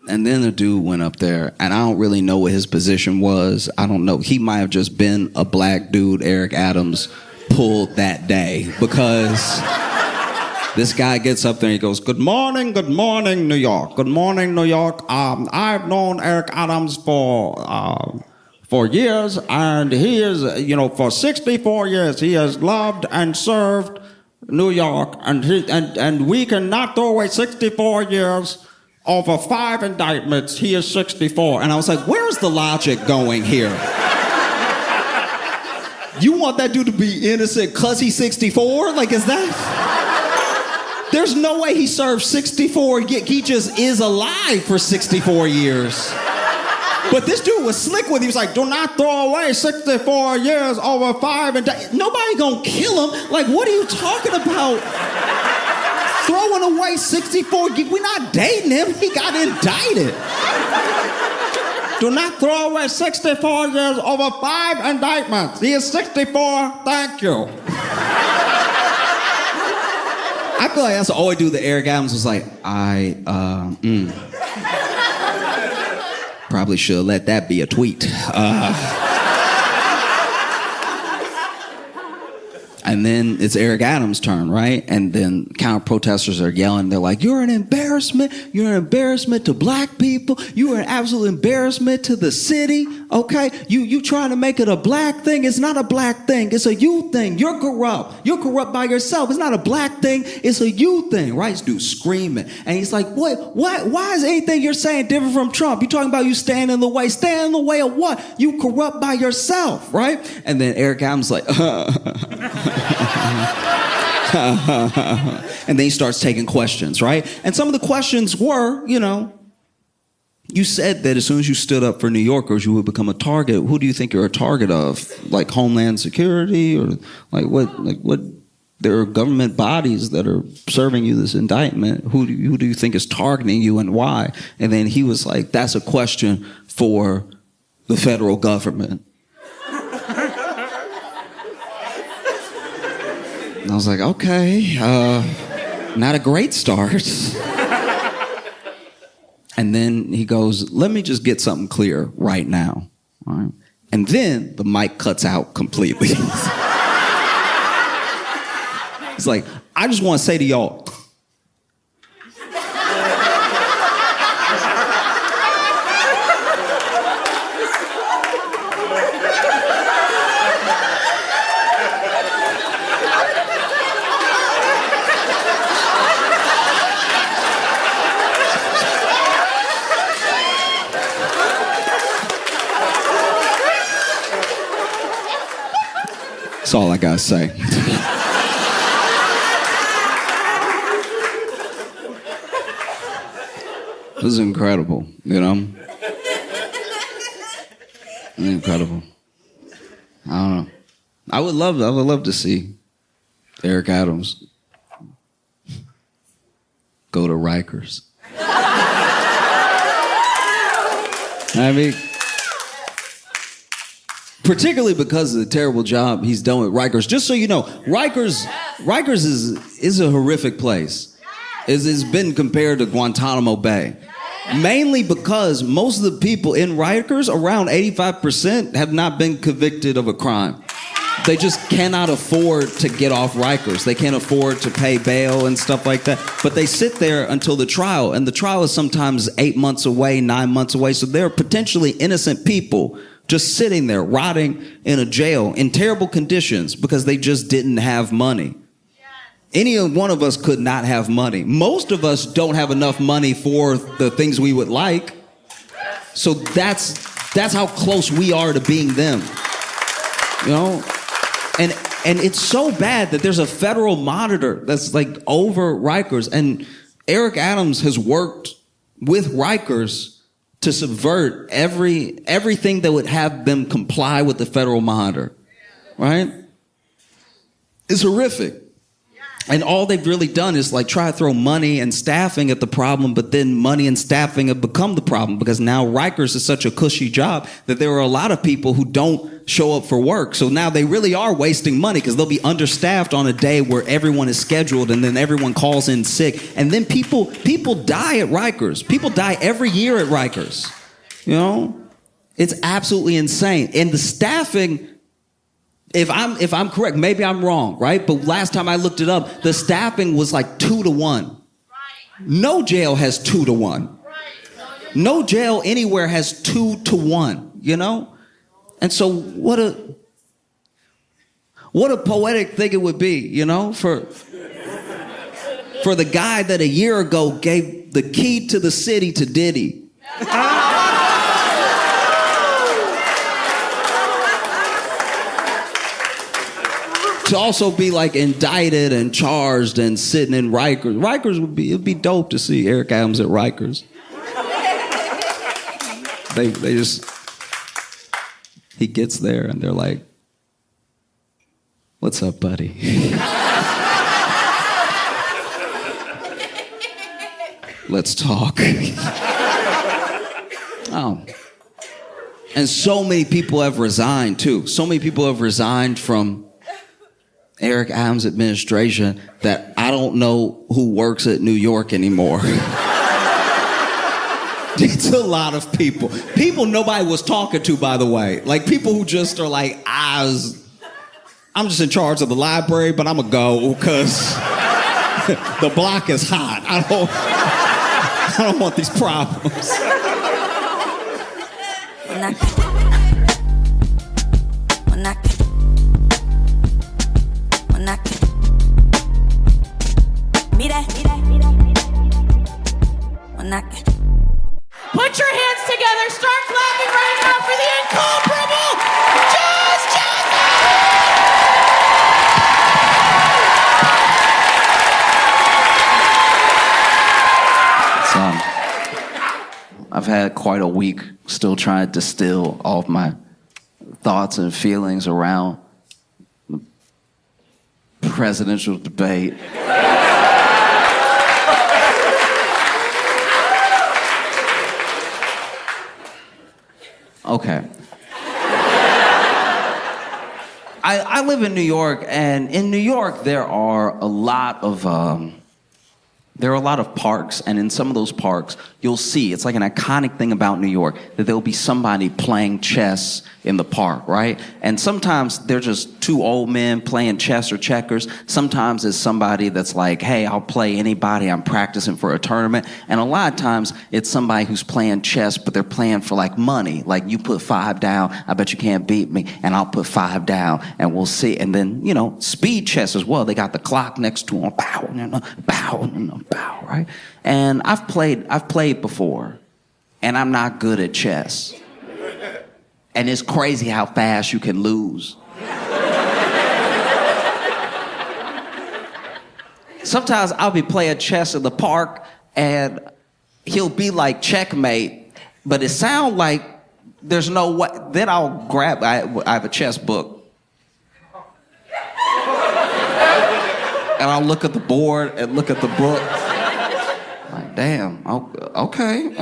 And then the dude went up there, and I don't really know what his position was. I don't know. He might have just been a black dude Eric Adams pulled that day, because this guy gets up there and he goes, good morning, New York. Good morning, New York. I've known Eric Adams for years, and he is, for 64 years, he has loved and served New York, and we cannot throw away 64 years over 5 indictments. He is 64. And I was like, where's the logic going here? You want that dude to be innocent because he's 64? Like, is that... There's no way he served 64. He just is alive for 64 years. But this dude was slick with it. He was like, do not throw away 64 years over 5 indictments. Nobody gonna kill him. Like, what are you talking about? Throwing away 64, we're not dating him. He got indicted. Do not throw away 64 years over 5 indictments. He is 64, thank you. I feel like that's all I do. The Eric Adams was like, probably should have let that be a tweet. And then it's Eric Adams' turn, right? And then counter-protesters are yelling. They're like, you're an embarrassment. You're an embarrassment to black people. You are an absolute embarrassment to the city, okay? You trying to make it a black thing. It's not a black thing. It's a you thing. You're corrupt. You're corrupt by yourself. It's not a black thing. It's a you thing, right? This dude's screaming. And he's like, what? Why is anything you're saying different from Trump? You're talking about you stand in the way. Stand in the way of what? You corrupt by yourself, right? And then Eric Adams like, and then he starts taking questions, right? And some of the questions were, you said that as soon as you stood up for New Yorkers, you would become a target. Who do you think you're a target of? Like Homeland Security, or what? There are government bodies that are serving you this indictment. Who do you think is targeting you, and why? And then he was like, that's a question for the federal government. And I was like, okay, not a great start. And then he goes, let me just get something clear right now. All right? And then the mic cuts out completely. It's like, I just want to say to y'all, that's all I gotta say. This is incredible, Incredible. I don't know. I would love to see Eric Adams go to Rikers. I mean, particularly because of the terrible job he's done with Rikers. Just so you know, Rikers is a horrific place. It's been compared to Guantanamo Bay. Mainly because most of the people in Rikers, around 85%, have not been convicted of a crime. They just cannot afford to get off Rikers. They can't afford to pay bail and stuff like that. But they sit there until the trial, and the trial is sometimes 8 months away, 9 months away. So they're potentially innocent people just sitting there, rotting in a jail in terrible conditions because they just didn't have money. Any one of us could not have money. Most of us don't have enough money for the things we would like. So that's how close we are to being them. You know? And it's so bad that there's a federal monitor that's like over Rikers. And Eric Adams has worked with Rikers to subvert everything that would have them comply with the federal monitor. Right? It's horrific. And all they've really done is like try to throw money and staffing at the problem, but then money and staffing have become the problem because now Rikers is such a cushy job that there are a lot of people who don't show up for work. So now they really are wasting money because they'll be understaffed on a day where everyone is scheduled and then everyone calls in sick. And then people die at Rikers. People die every year at Rikers. You know? It's absolutely insane. And the staffing... If I'm correct, maybe I'm wrong, right? But last time I looked it up, the staffing was like 2 to 1. No jail has 2 to 1. No jail anywhere has 2 to 1, you know? And so what a poetic thing it would be, you know, for the guy that a year ago gave the key to the city to Diddy. To also be like indicted and charged and sitting in Rikers. It'd be dope to see Eric Adams at Rikers. They just, he gets there and they're like, "What's up, buddy?" "Let's talk." Oh. And so many people have resigned too. So many people have resigned from Eric Adams' administration that I don't know who works at New York anymore. It's a lot of people. People nobody was talking to, by the way. Like people who just are like, I'm just in charge of the library, but I'm gonna go because the block is hot. I don't want these problems. Put your hands together. Start clapping right now for the incomparable Josh Johnson! I've had quite a week still trying to distill all of my thoughts and feelings around the presidential debate. Okay. I live in New York, and in New York there are a lot of parks, and in some of those parks you'll see, it's like an iconic thing about New York, that there'll be somebody playing chess in the park, right? And sometimes they're just two old men playing chess or checkers. Sometimes it's somebody that's like, "Hey, I'll play anybody, I'm practicing for a tournament." And a lot of times it's somebody who's playing chess, but they're playing for like money. Like, you put 5 down, I bet you can't beat me, and I'll put 5 down, and we'll see. And then, you know, speed chess as well. They got the clock next to them, bow, bow, right? And I've played before, and I'm not good at chess. And it's crazy how fast you can lose. Sometimes I'll be playing chess in the park, and he'll be like, "Checkmate," but it sounds like there's no way. Then I'll grab, I have a chess book, and I'll look at the board and look at the book. Like, damn, okay.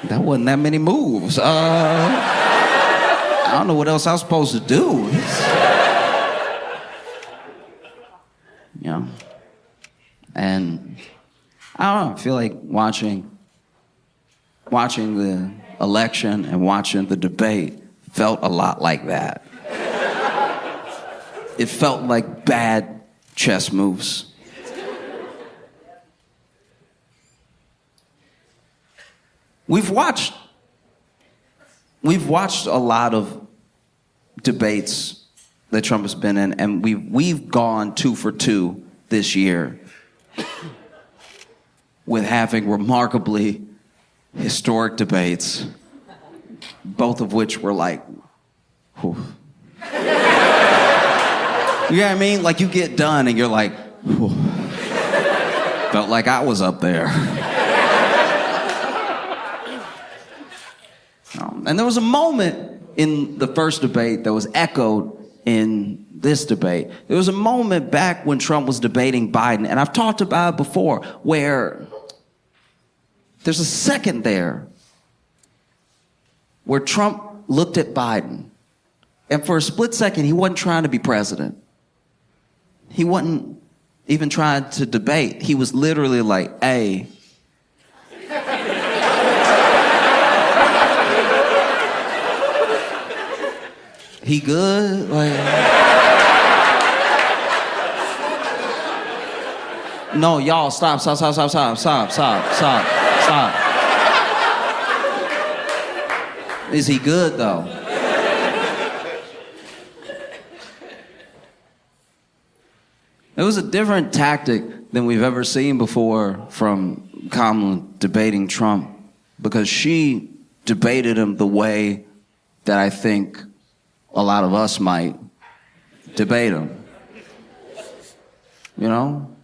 That wasn't that many moves. I don't know what else I was supposed to do. You know, and I I don't know, I feel like watching the election and watching the debate felt a lot like that. It felt like bad chess moves. We've watched a lot of debates that Trump has been in, and we've gone 2 for 2 this year with having remarkably historic debates, both of which were like, whew. You know what I mean? Like you get done and you're like, whew. Felt like I was up there. And there was a moment in the first debate that was echoed in this debate. There was a moment back when Trump was debating Biden, and I've talked about it before, where there's a second there where Trump looked at Biden, and for a split second, he wasn't trying to be president. He wasn't even trying to debate. He was literally like, hey, he good? Like, no, y'all, stop. Is he good, though? It was a different tactic than we've ever seen before from Kamala debating Trump, because she debated him the way that I think a lot of us might debate him. You know?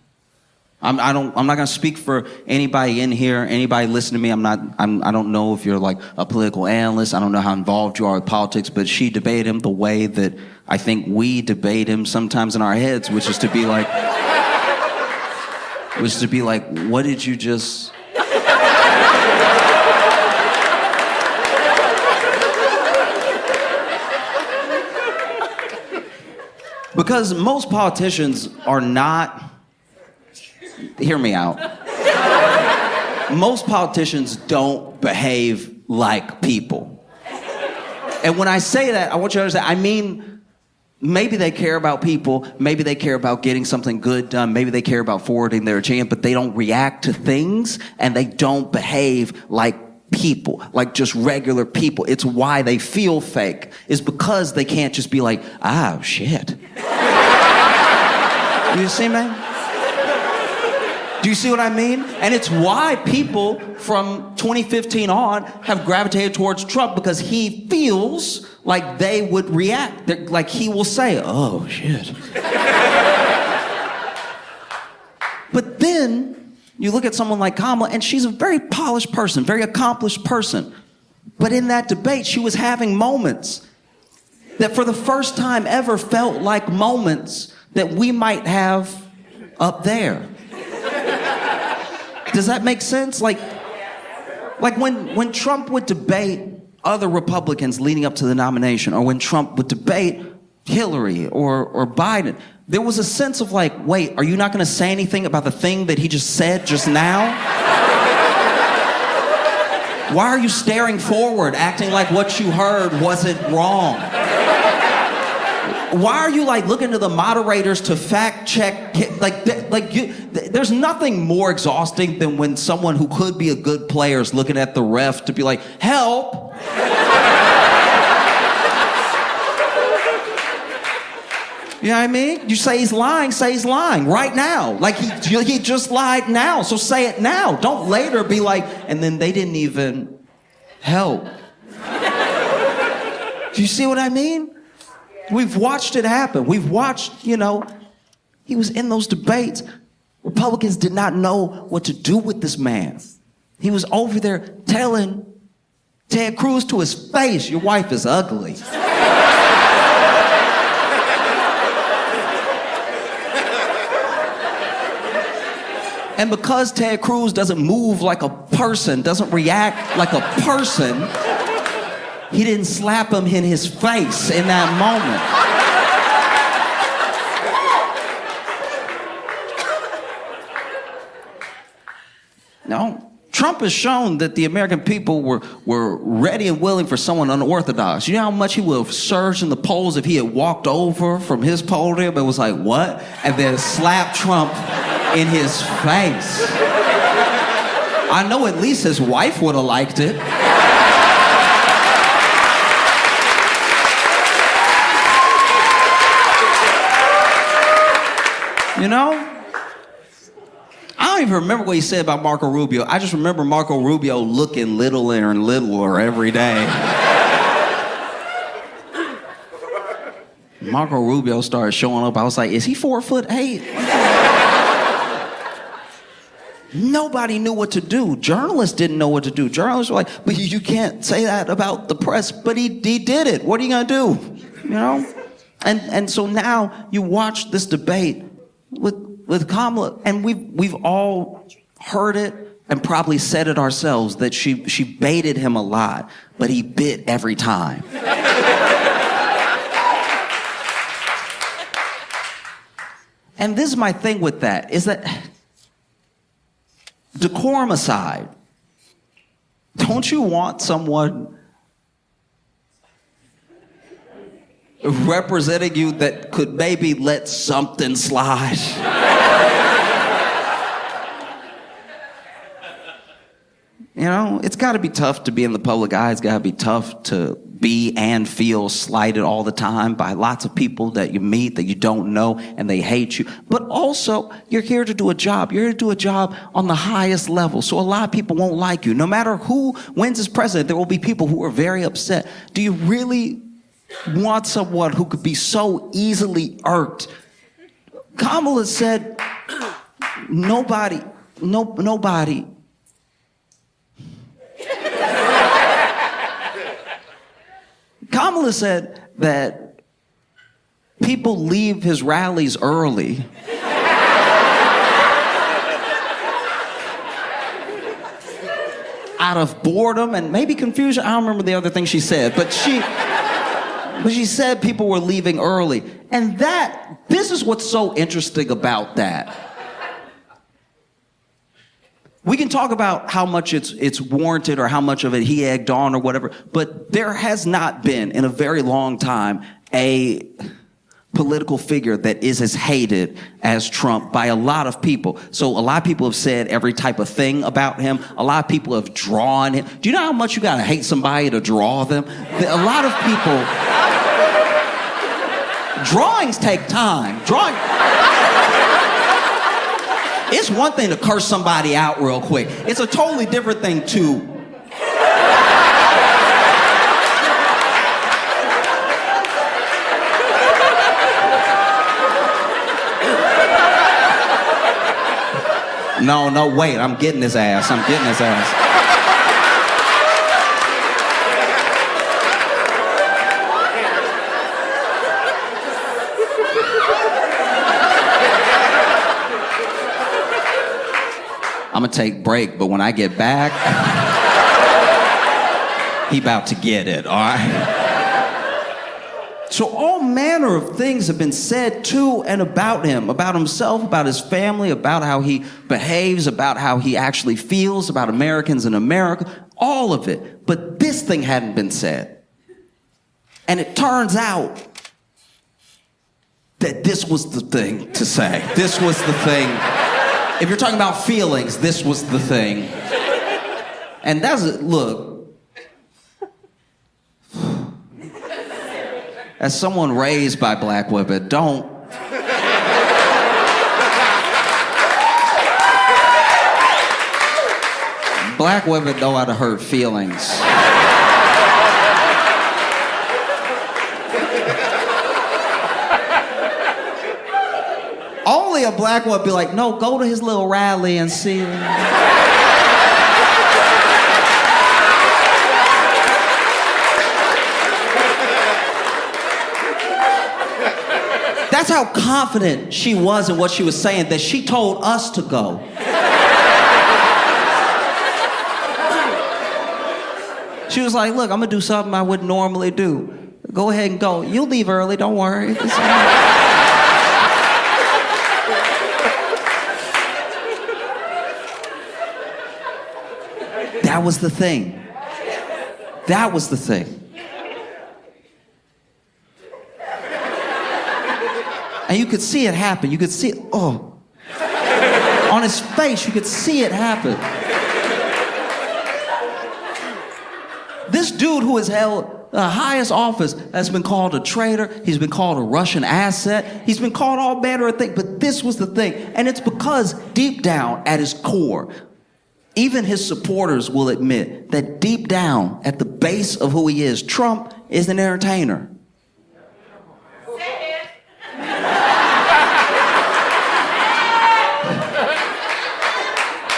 I'm not gonna speak for anybody in here, anybody listening to me. I don't know if you're like a political analyst. I don't know how involved you are with politics, but she debated him the way that I think we debate him sometimes in our heads, which is to be like, what did you just... Because most politicians are not... Hear me out. Most politicians don't behave like people. And when I say that, I want you to understand, I mean, maybe they care about people, maybe they care about getting something good done, maybe they care about forwarding their agenda, but they don't react to things, and they don't behave like people, like just regular people. It's why they feel fake, is because they can't just be like, oh, shit. You see me? Do you see what I mean? And it's why people from 2015 on have gravitated towards Trump, because he feels like they would react. Like he will say, oh, shit. But then you look at someone like Kamala, and she's a very polished person, very accomplished person. But in that debate, she was having moments that for the first time ever felt like moments that we might have up there. Does that make sense? Like when Trump would debate other Republicans leading up to the nomination, or when Trump would debate Hillary or Biden, there was a sense of like, wait, are you not going to say anything about the thing that he just said just now? Why are you staring forward, acting like what you heard wasn't wrong? Why are you like looking to the moderators to fact check? There's nothing more exhausting than when someone who could be a good player is looking at the ref to be like, help. You know what I mean? You say he's lying right now. Like he just lied now, so say it now. Don't later be like, and then they didn't even help. Do you see what I mean? We've watched it happen. We've watched, he was in those debates. Republicans did not know what to do with this man. He was over there telling Ted Cruz to his face, your wife is ugly. And because Ted Cruz doesn't move like a person, doesn't react like a person, he didn't slap him in his face in that moment. No. Trump has shown that the American people were ready and willing for someone unorthodox. You know how much he would have surged in the polls if he had walked over from his podium and was like, what? And then slapped Trump in his face. I know at least his wife would have liked it. You know? I don't even remember what he said about Marco Rubio. I just remember Marco Rubio looking littler and littler every day. Marco Rubio started showing up. I was like, is he 4'8"? Nobody knew what to do. Journalists didn't know what to do. Journalists were like, but you can't say that about the press. But he did it. What are you gonna do? You know? And so now you watch this debate with Kamala, and we've all heard it and probably said it ourselves that she baited him a lot, but he bit every time. And this is my thing with that, is that decorum aside, don't you want someone representing you that could maybe let something slide? You know, it's got to be tough to be in the public eye. It's got to be tough to be and feel slighted all the time by lots of people that you meet that you don't know and they hate you. But also, you're here to do a job. You're here to do a job on the highest level. So a lot of people won't like you. No matter who wins as president, there will be people who are very upset. Do you really want someone who could be so easily irked? Kamala said, nobody. Kamala said that people leave his rallies early out of boredom and maybe confusion. I don't remember the other thing she said, but she said people were leaving early. And this is what's so interesting about that. We can talk about how much it's warranted or how much of it he egged on or whatever, but there has not been in a very long time a political figure that is as hated as Trump by a lot of people. So a lot of people have said every type of thing about him. A lot of people have drawn him. Do you know how much you gotta hate somebody to draw them? A lot of people... Drawings take time. It's one thing to curse somebody out real quick. It's a totally different thing to... No, wait, I'm getting his ass. I'm gonna take a break, but when I get back, he about to get it, all right? So all manner of things have been said to and about him, about himself, about his family, about how he behaves, about how he actually feels, about Americans in America, all of it. But this thing hadn't been said. And it turns out that this was the thing to say. This was the thing. If you're talking about feelings, this was the thing. And look, as someone raised by black women, don't. Black women know how to hurt feelings. Only a black woman would be like, no, go to his little rally and see. That's how confident she was in what she was saying, that she told us to go. She was like, look, I'm gonna do something I wouldn't normally do. Go ahead and go. You'll leave early, don't worry. It's all right. That was the thing. That was the thing. And you could see it happen. You could see it, oh. On his face, you could see it happen. This dude who has held the highest office has been called a traitor. He's been called a Russian asset. He's been called all manner of things. But this was the thing. And it's because deep down at his core, even his supporters will admit that deep down at the base of who he is, Trump is an entertainer.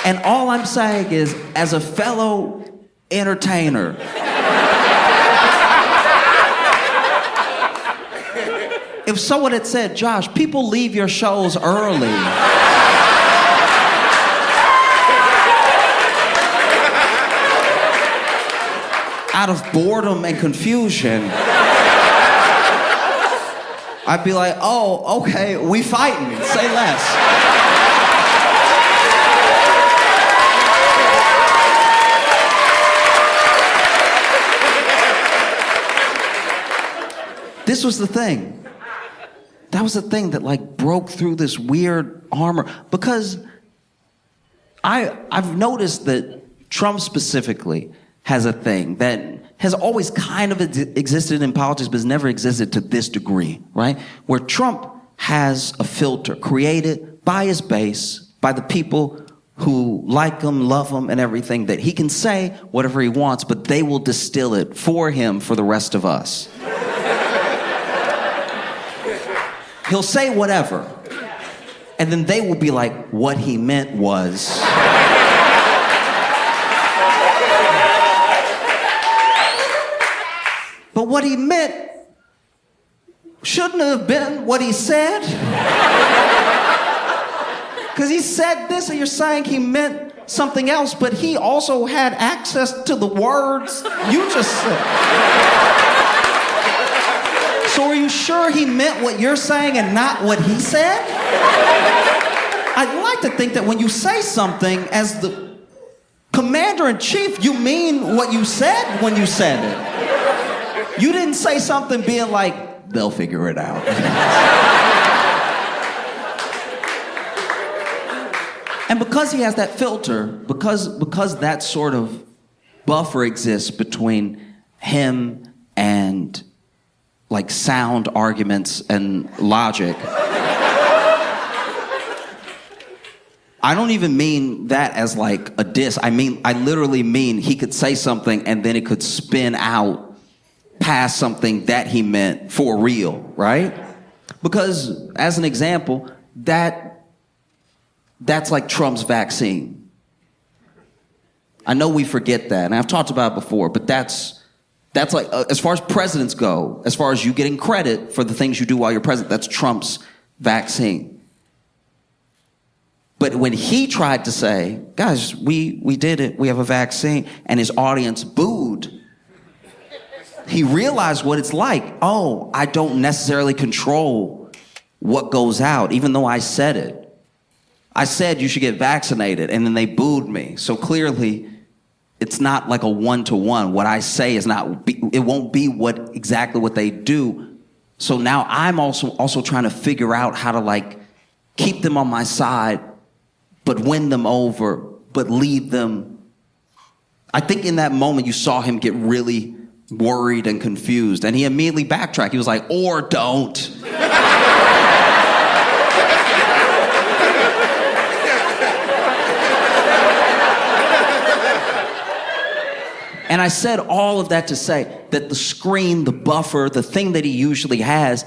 And all I'm saying is, as a fellow entertainer, if someone had said, Josh, people leave your shows early. Out of boredom and confusion, I'd be like, oh, okay, we fighting, say less. This was the thing. That was the thing that like broke through this weird armor. Because I've noticed that Trump specifically has a thing that has always kind of existed in politics, but has never existed to this degree, right? Where Trump has a filter created by his base, by the people who like him, love him, and everything, that he can say whatever he wants, but they will distill it for him for the rest of us. He'll say whatever, and then they will be like, what he meant was... But what he meant shouldn't have been what he said. Because he said this, and you're saying he meant something else, but he also had access to the words you just said. So are you sure he meant what you're saying and not what he said? I'd like to think that when you say something as the commander-in-chief, you mean what you said when you said it. You didn't say something being like, they'll figure it out. And because he has that filter, because that sort of buffer exists between him and like sound arguments and logic. I don't even mean that as like a diss. I literally mean he could say something and then it could spin out past something that he meant for real, right? Because as an example, that's like Trump's vaccine. I know we forget that, and I've talked about it before, but that's like, as far as presidents go, as far as you getting credit for the things you do while you're president, that's Trump's vaccine. But when he tried to say, guys, we did it, we have a vaccine, and his audience booed, he realized what it's like. Oh, I don't necessarily control what goes out, even though I said it. I said you should get vaccinated, and then they booed me. So clearly, it's not like a one-to-one. What I say is it won't be exactly what they do. So now I'm also trying to figure out how to like keep them on my side, but win them over, but leave them. I think in that moment you saw him get really worried and confused, and he immediately backtracked. He was like, or don't. And I said all of that to say that the screen, the buffer, the thing that he usually has,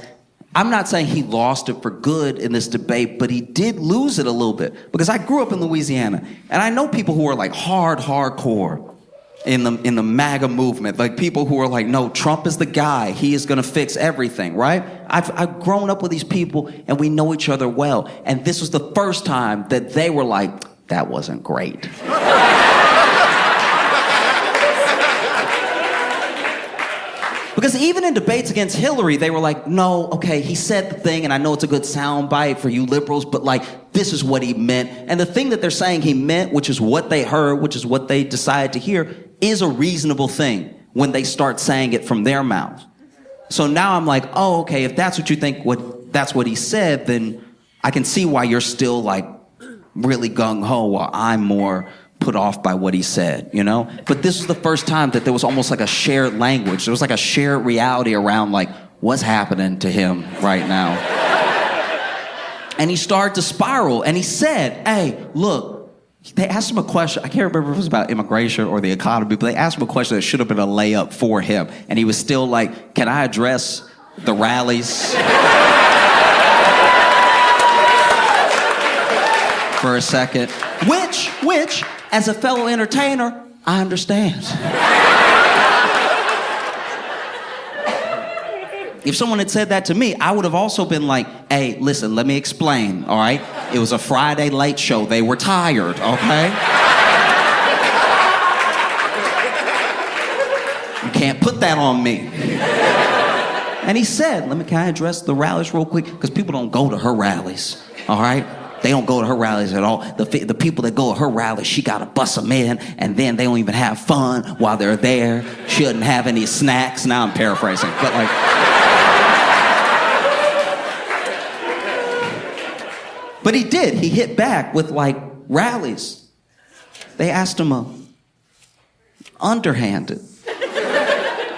I'm not saying he lost it for good in this debate, but he did lose it a little bit. Because I grew up in Louisiana, and I know people who are like hardcore in the MAGA movement, like people who are like, no, Trump is the guy. He is going to fix everything, right? I've grown up with these people, and we know each other well. And this was the first time that they were like, that wasn't great. Because even in debates against Hillary, they were like, no, okay, he said the thing, and I know it's a good sound bite for you liberals, but like, this is what he meant. And the thing that they're saying he meant, which is what they heard, which is what they decided to hear, is a reasonable thing when they start saying it from their mouth. So now I'm like, oh, okay, if that's what you think, that's what he said, then I can see why you're still like really gung-ho while I'm more put off by what he said, you know? But this was the first time that there was almost like a shared language. There was like a shared reality around like, what's happening to him right now? And he started to spiral, and he said, hey, look, they asked him a question. I can't remember if it was about immigration or the economy, but they asked him a question that should have been a layup for him. And he was still like, can I address the rallies for a second? Which, as a fellow entertainer, I understand. If someone had said that to me, I would have also been like, hey, listen, let me explain, all right? It was a Friday late show. They were tired, okay? You can't put that on me. And he said, can I address the rallies real quick? Because people don't go to her rallies, all right? They don't go to her rallies at all. The people that go to her rallies, she got to bust them in, and then they don't even have fun while they're there. She doesn't have any snacks. Now I'm paraphrasing, but like... But he did. He hit back with, like, rallies. They asked him underhanded.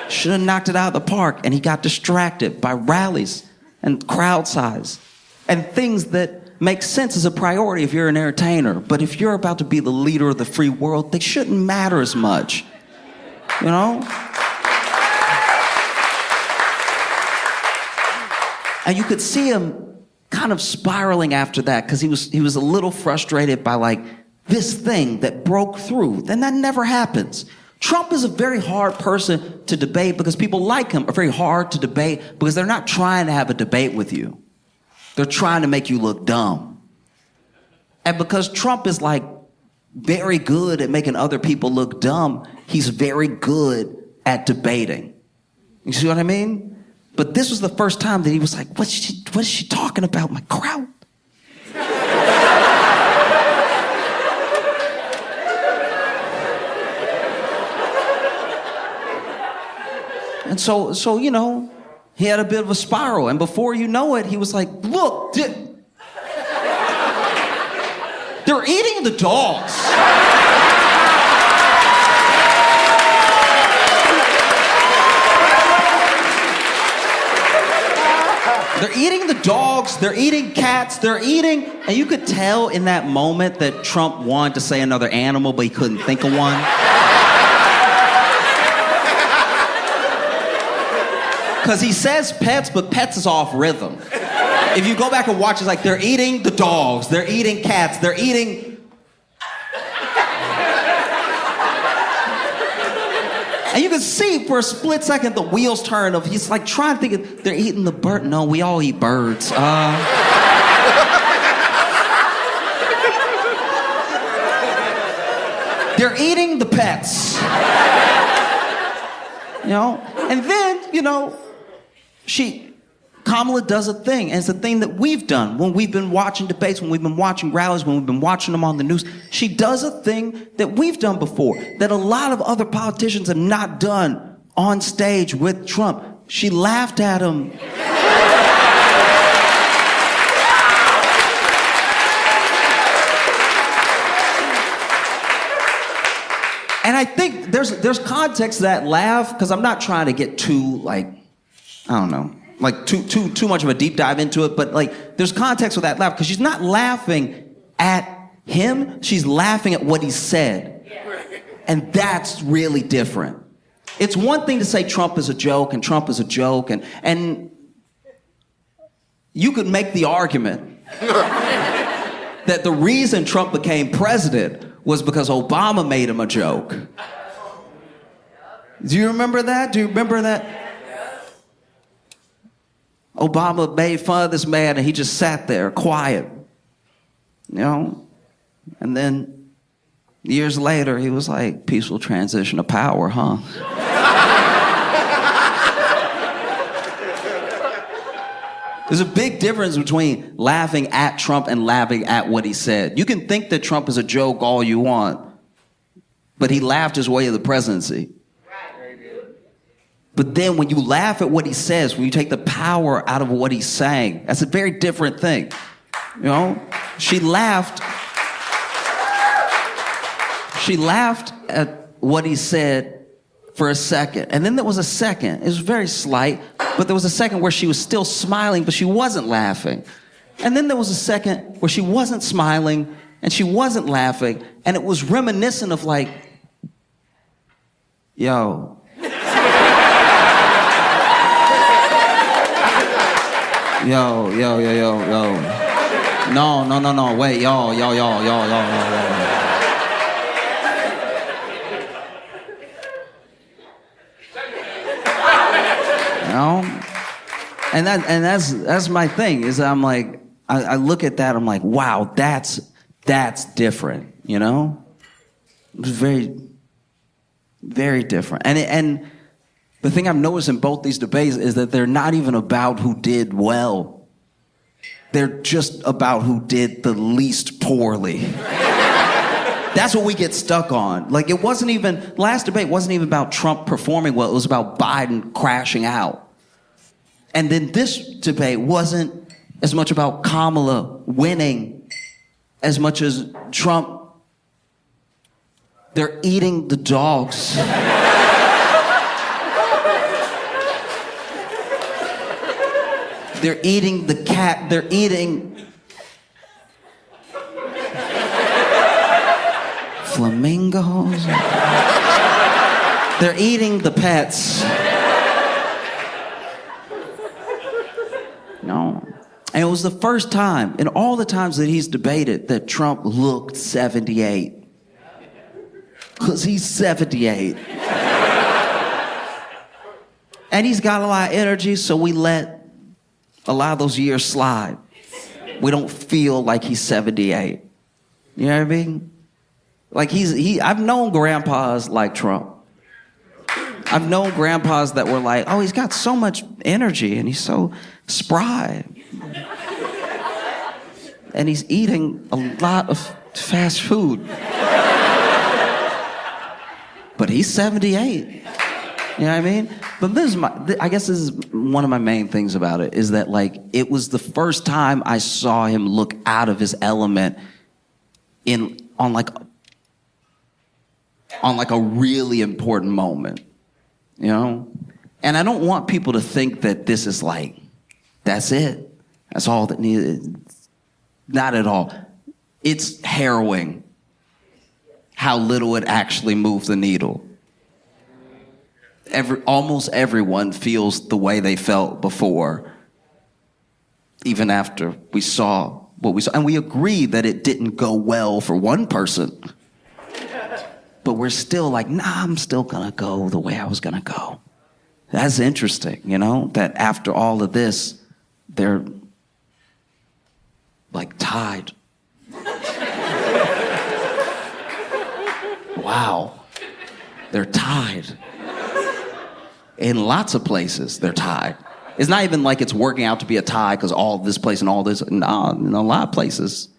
Should have knocked it out of the park, and he got distracted by rallies and crowd size and things that make sense as a priority if you're an entertainer. But if you're about to be the leader of the free world, they shouldn't matter as much, you know? And you could see him kind of spiraling after that because he was a little frustrated by like this thing that broke through. Then that never happens. Trump is a very hard person to debate because people like him are very hard to debate because they're not trying to have a debate with you. They're trying to make you look dumb. And because Trump is like very good at making other people look dumb, he's very good at debating. You see what I mean? But this was the first time that he was like, what is she talking about? My crowd. And so, you know, he had a bit of a spiral. And before you know it, he was like, look, they're eating the dogs. They're eating the dogs, they're eating cats, they're eating... And you could tell in that moment that Trump wanted to say another animal, but he couldn't think of one. Because he says pets, but pets is off rhythm. If you go back and watch, it's like, they're eating the dogs, they're eating cats, they're eating... And you can see for a split second the wheels turn of he's like trying to think of, they're eating the bird. No, we all eat birds. They're eating the pets. You know? And then, you know, Kamala does a thing, and it's a thing that we've done when we've been watching debates, when we've been watching rallies, when we've been watching them on the news. She does a thing that we've done before, that a lot of other politicians have not done on stage with Trump. She laughed at him. And I think there's context to that laugh, because I'm not trying to get too, like, I don't know, like too much of a deep dive into it, but like there's context with that laugh because she's not laughing at him, she's laughing at what he said. And that's really different. It's one thing to say Trump is a joke and Trump is a joke, and you could make the argument that the reason Trump became president was because Obama made him a joke. Do you remember that? Do you remember that? Obama made fun of this man and he just sat there quiet, you know? And then years later, he was like, peaceful transition of power, huh? There's a big difference between laughing at Trump and laughing at what he said. You can think that Trump is a joke all you want, but he laughed his way to the presidency. But then when you laugh at what he says, when you take the power out of what he's saying, that's a very different thing. You know, she laughed at what he said for a second. And then there was a second, it was very slight, but there was a second where she was still smiling, but she wasn't laughing. And then there was a second where she wasn't smiling and she wasn't laughing. And it was reminiscent of like, yo. Yo. No, wait, yo. You know? And that's my thing, is I'm like, I look at that, I'm like, wow, that's different, you know? It was very, very different. And the thing I've noticed in both these debates is that they're not even about who did well. They're just about who did the least poorly. That's what we get stuck on. Like, it wasn't even, last debate wasn't even about Trump performing well, it was about Biden crashing out. And then this debate wasn't as much about Kamala winning as much as Trump. They're eating the dogs. They're eating the cat. They're eating flamingos. They're eating the pets. No. And it was the first time in all the times that he's debated that Trump looked 78. Because he's 78. And he's got a lot of energy, so we let a lot of those years slide. We don't feel like he's 78. You know what I mean? Like I've known grandpas like Trump. I've known grandpas that were like, oh, he's got so much energy and he's so spry. And he's eating a lot of fast food. But he's 78. You know what I mean? But I guess this is one of my main things about it, is that like, it was the first time I saw him look out of his element on like a really important moment, you know? And I don't want people to think that this is like, that's it. That's all that needed. Not at all. It's harrowing how little it actually moves the needle. Almost everyone feels the way they felt before, even after we saw what we saw. And we agree that it didn't go well for one person. But we're still like, nah, I'm still gonna go the way I was gonna go. That's interesting, you know, that after all of this, they're like tied. Wow, they're tied. In lots of places, they're tied. It's not even like it's working out to be a tie because all this place and all this. No, in a lot of places,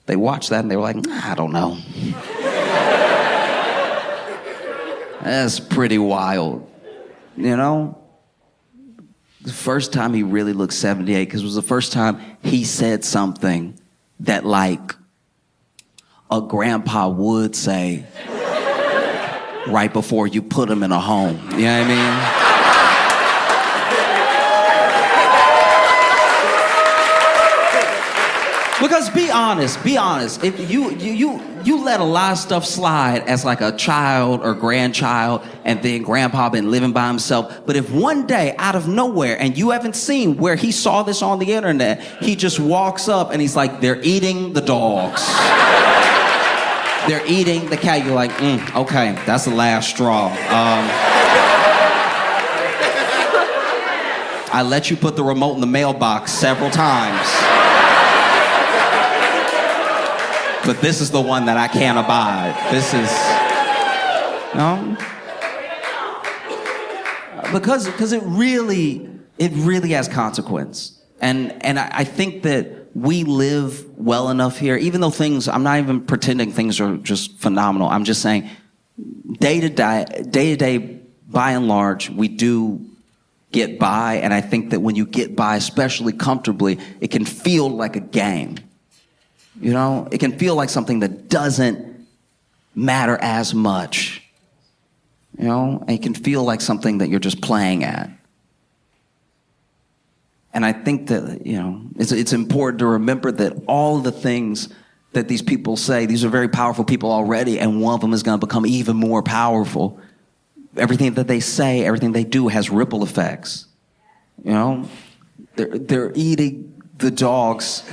they watched that and they were like, I don't know. That's pretty wild, you know? The first time he really looked 78, because it was the first time he said something that like a grandpa would say right before you put him in a home. You know what I mean? Because be honest, if you let a lot of stuff slide as like a child or grandchild, and then grandpa been living by himself. But if one day out of nowhere, and you haven't seen where he saw this on the internet, he just walks up and he's like, they're eating the dogs. They're eating the cat. You're like, okay, that's the last straw. I let you put the remote in the mailbox several times. But this is the one that I can't abide. This is, no? Because it really has consequence. And I think that we live well enough here, even though I'm not even pretending things are just phenomenal. I'm just saying day to day, by and large, we do get by. And I think that when you get by, especially comfortably, it can feel like a game. You know, it can feel like something that doesn't matter as much. You know, and it can feel like something that you're just playing at. And I think that, you know, it's important to remember that all the things that these people say, these are very powerful people already, and one of them is going to become even more powerful. Everything that they say, everything they do has ripple effects. You know, they're eating the dogs.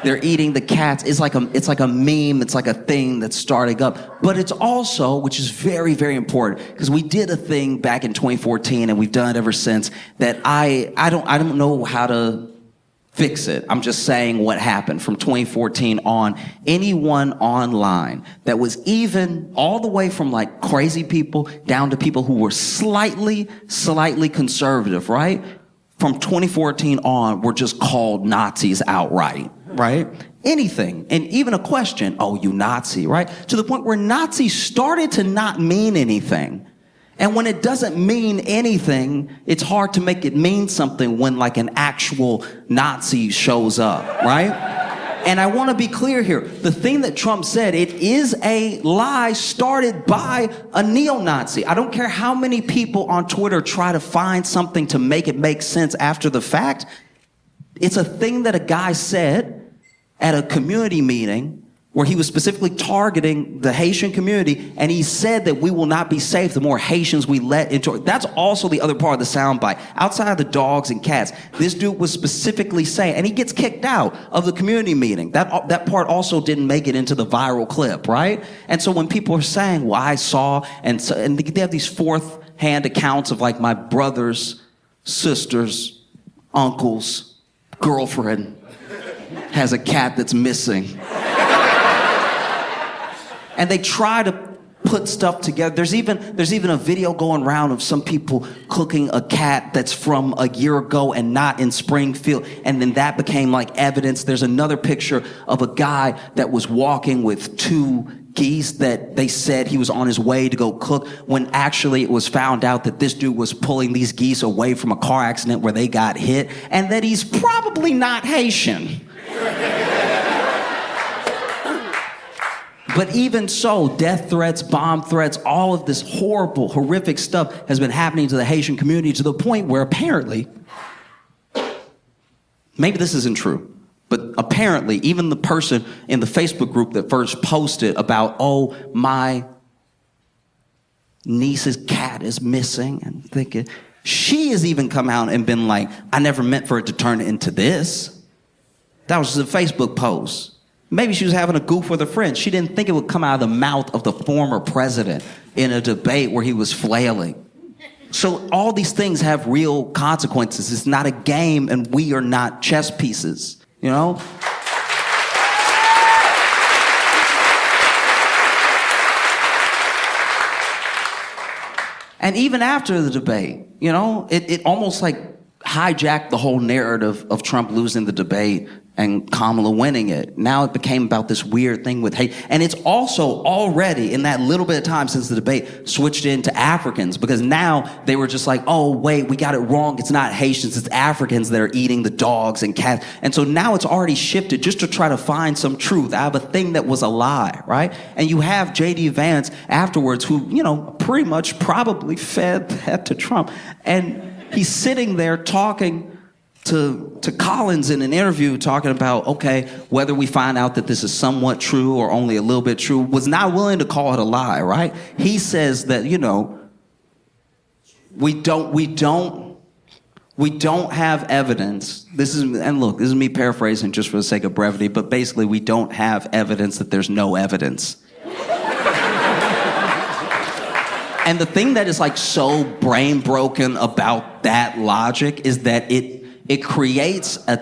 They're eating the cats. It's like a meme. It's like a thing that's starting up. But it's also, which is very, very important, because we did a thing back in 2014, and we've done it ever since, that I don't know how to fix it. I'm just saying what happened from 2014 on. Anyone online that was even all the way from like crazy people down to people who were slightly conservative, right? From 2014 on, were just called Nazis outright. Right? Anything. And even a question, oh, you Nazi, right? To the point where Nazi started to not mean anything. And when it doesn't mean anything, it's hard to make it mean something when like an actual Nazi shows up, right? And I want to be clear here. The thing that Trump said, it is a lie started by a neo-Nazi. I don't care how many people on Twitter try to find something to make it make sense after the fact. It's a thing that a guy said at a community meeting where he was specifically targeting the Haitian community, and he said that we will not be safe the more Haitians we let into it. That's also the other part of the soundbite. Outside of the dogs and cats, this dude was specifically saying, and he gets kicked out of the community meeting. That part also didn't make it into the viral clip, right? And so when people are saying, well, I saw, and they have these fourth-hand accounts of like my brothers, sisters, uncles, girlfriend has a cat that's missing. And they try to put stuff together. There's even a video going around of some people cooking a cat that's from a year ago and not in Springfield. And then that became like evidence. There's another picture of a guy that was walking with two geese that they said he was on his way to go cook, when actually it was found out that this dude was pulling these geese away from a car accident where they got hit, and that he's probably not Haitian. But even so, death threats, bomb threats, all of this horrible, horrific stuff has been happening to the Haitian community to the point where apparently, maybe this isn't true, but apparently even the person in the Facebook group that first posted about, oh, my niece's cat is missing, and thinking, she has even come out and been like, I never meant for it to turn into this. That was just a Facebook post. Maybe she was having a goof with her friends. She didn't think it would come out of the mouth of the former president in a debate where he was flailing. So all these things have real consequences. It's not a game, and we are not chess pieces, you know? And even after the debate, you know, it almost like hijacked the whole narrative of Trump losing the debate and Kamala winning it. Now it became about this weird thing with hate. And it's also already, in that little bit of time since the debate, switched into Africans, because now they were just like, oh, wait, we got it wrong. It's not Haitians, it's Africans that are eating the dogs and cats. And so now it's already shifted just to try to find some truth out of a thing that was a lie, right? And you have J.D. Vance afterwards who, you know, pretty much probably fed that to Trump. And he's sitting there talking to Collins in an interview, talking about, okay, whether we find out that this is somewhat true or only a little bit true, was not willing to call it a lie, right? He says that, you know, we don't have evidence. This is me paraphrasing just for the sake of brevity, but basically we don't have evidence that there's no evidence. And the thing that is like so brain broken about that logic is that it creates a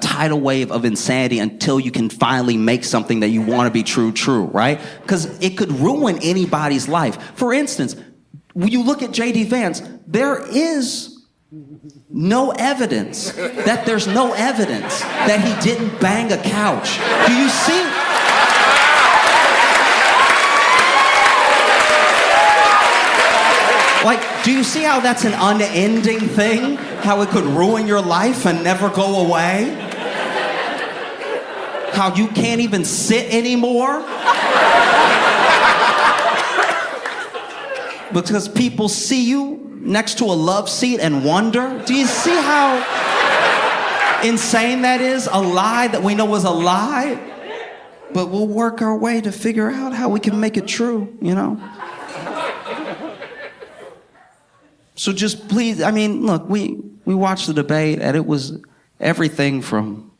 tidal wave of insanity until you can finally make something that you want to be true, right? Because it could ruin anybody's life. For instance, when you look at J.D. Vance, there is No evidence that there's no evidence that he didn't bang a couch. Do you see? Like, do you see how that's an unending thing? How it could ruin your life and never go away? How you can't even sit anymore? Because people see you next to a love seat and wonder. Do you see how insane that is? A lie that we know is a lie, but we'll work our way to figure out how we can make it true, you know? So just please, I mean, look, we watched the debate and it was everything from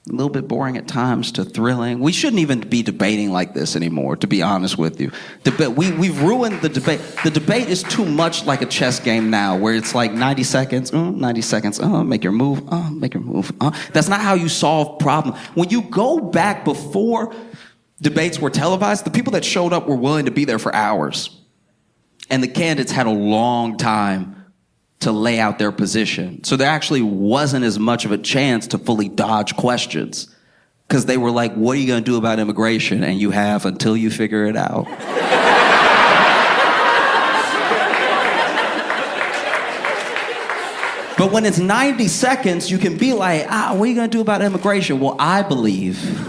a little bit boring at times to thrilling. We shouldn't even be debating like this anymore, to be honest with you. We've ruined the debate. The debate is too much like a chess game now, where it's like 90 seconds, 90 seconds, make your move, make your move. That's not how you solve problems. When you go back before debates were televised, the people that showed up were willing to be there for hours. And the candidates had a long time to lay out their position. So there actually wasn't as much of a chance to fully dodge questions, because they were like, what are you going to do about immigration? And you have until you figure it out. But when it's 90 seconds, you can be like, what are you going to do about immigration? Well, I believe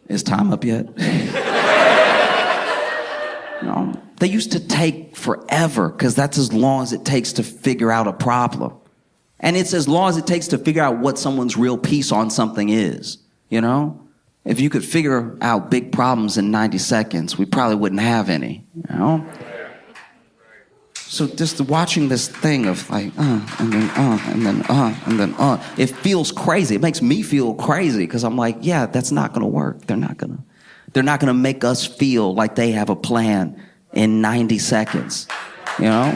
is time up yet? They used to take forever, because that's as long as it takes to figure out a problem. And it's as long as it takes to figure out what someone's real piece on something is, you know? If you could figure out big problems in 90 seconds, we probably wouldn't have any, you know? So just watching this thing of like, and then, it feels crazy. It makes me feel crazy, because I'm like, yeah, that's not gonna work. They're not gonna make us feel like they have a plan in 90 seconds, you know?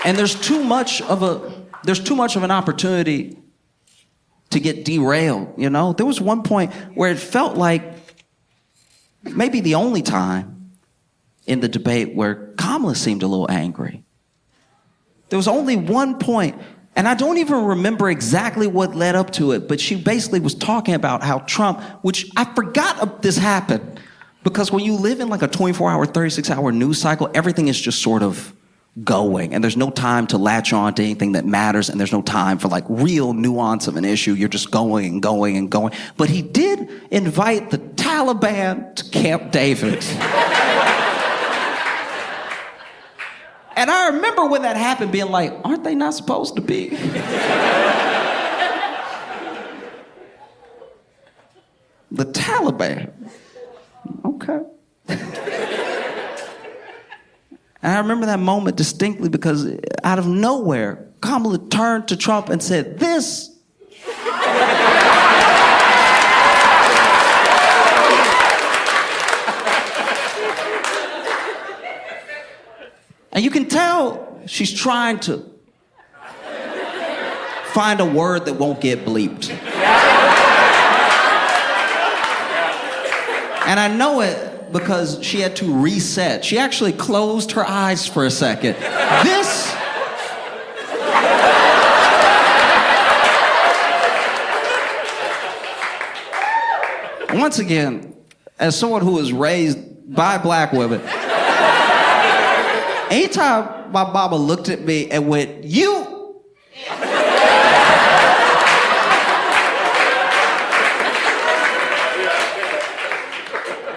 And there's too much of an opportunity to get derailed, you know? There was one point where it felt like maybe the only time in the debate where Kamala seemed a little angry. There was only one point, and I don't even remember exactly what led up to it, but she basically was talking about how Trump, which I forgot this happened, because when you live in like a 24-hour, 36-hour news cycle, everything is just sort of going, and there's no time to latch on to anything that matters, and there's no time for like real nuance of an issue. You're just going and going and going. But he did invite the Taliban to Camp David. And I remember when that happened being like, aren't they not supposed to be? The Taliban. Okay. And I remember that moment distinctly, because out of nowhere, Kamala turned to Trump and said, this. And you can tell she's trying to find a word that won't get bleeped. And I know it because she had to reset. She actually closed her eyes for a second. This. Once again, as someone who was raised by black women, anytime my mama looked at me and went, you.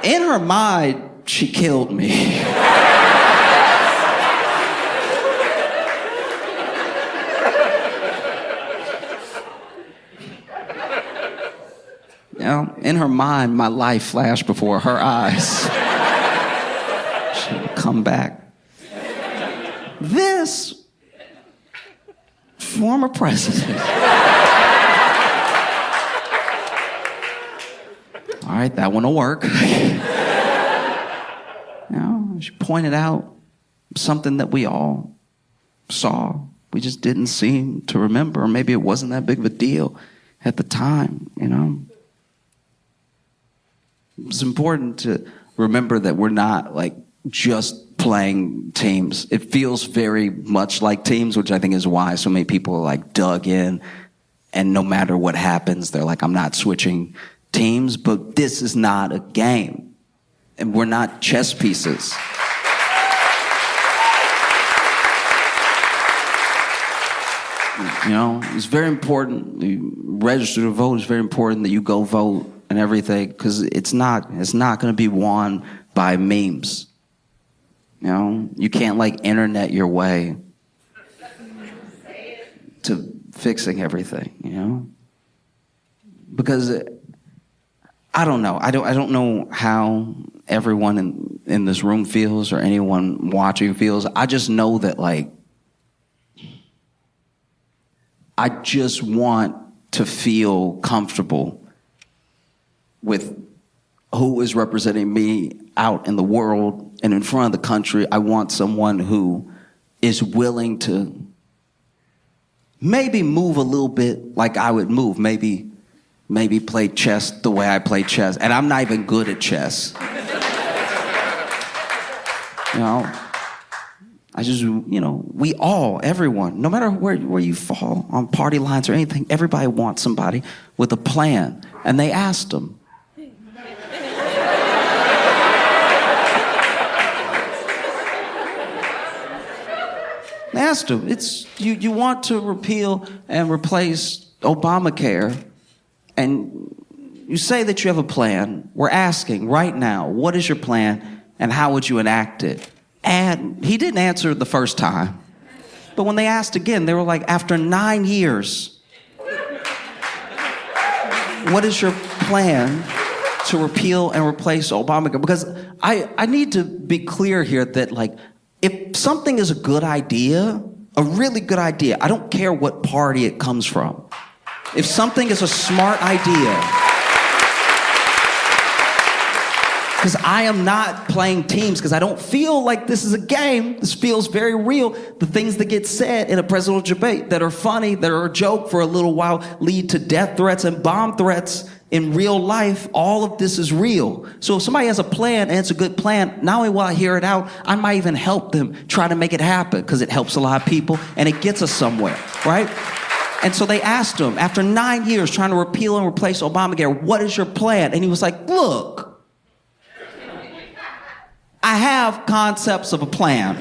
In her mind, she killed me. You know, in her mind, my life flashed before her eyes. She would come back. This former president. All right, that one will work. You know, she pointed out something that we all saw. We just didn't seem to remember. Or maybe it wasn't that big of a deal at the time, you know. It's important to remember that we're not like just playing teams. It feels very much like teams, which I think is why so many people are like dug in, and no matter what happens, they're like, I'm not switching teams. But this is not a game, and we're not chess pieces. You know, it's very important. You register to vote. It's very important that you go vote and everything, because it's not going to be won by memes. You know, you can't like internet your way to fixing everything. You know, because I don't know. I don't know how everyone in this room feels or anyone watching feels. I just know that like I just want to feel comfortable with who is representing me out in the world and in front of the country. I want someone who is willing to maybe move a little bit like I would move. Maybe play chess the way I play chess. And I'm not even good at chess. You know? I just, you know, we all, everyone, no matter where you fall on party lines or anything, everybody wants somebody with a plan. And they asked him. They asked him, you want to repeal and replace Obamacare, and you say that you have a plan. We're asking right now, what is your plan and how would you enact it? And he didn't answer the first time. But when they asked again, they were like, after 9 years, what is your plan to repeal and replace Obamacare? Because I need to be clear here that like, if something is a good idea, a really good idea, I don't care what party it comes from. If something is a smart idea, because I am not playing teams, because I don't feel like this is a game. This feels very real. The things that get said in a presidential debate that are funny, that are a joke for a little while, lead to death threats and bomb threats in real life. All of this is real. So if somebody has a plan and it's a good plan, not only will I hear it out, I might even help them try to make it happen, because it helps a lot of people and it gets us somewhere, right? And so they asked him, after 9 years trying to repeal and replace Obamacare, what is your plan? And he was like, look, I have concepts of a plan.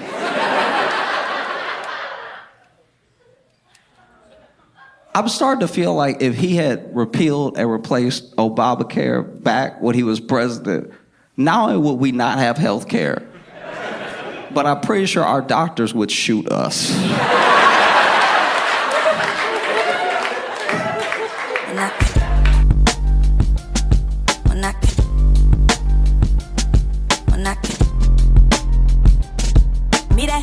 I'm starting to feel like if he had repealed and replaced Obamacare back when he was president, not only would we not have health care, but I'm pretty sure our doctors would shoot us. Mira,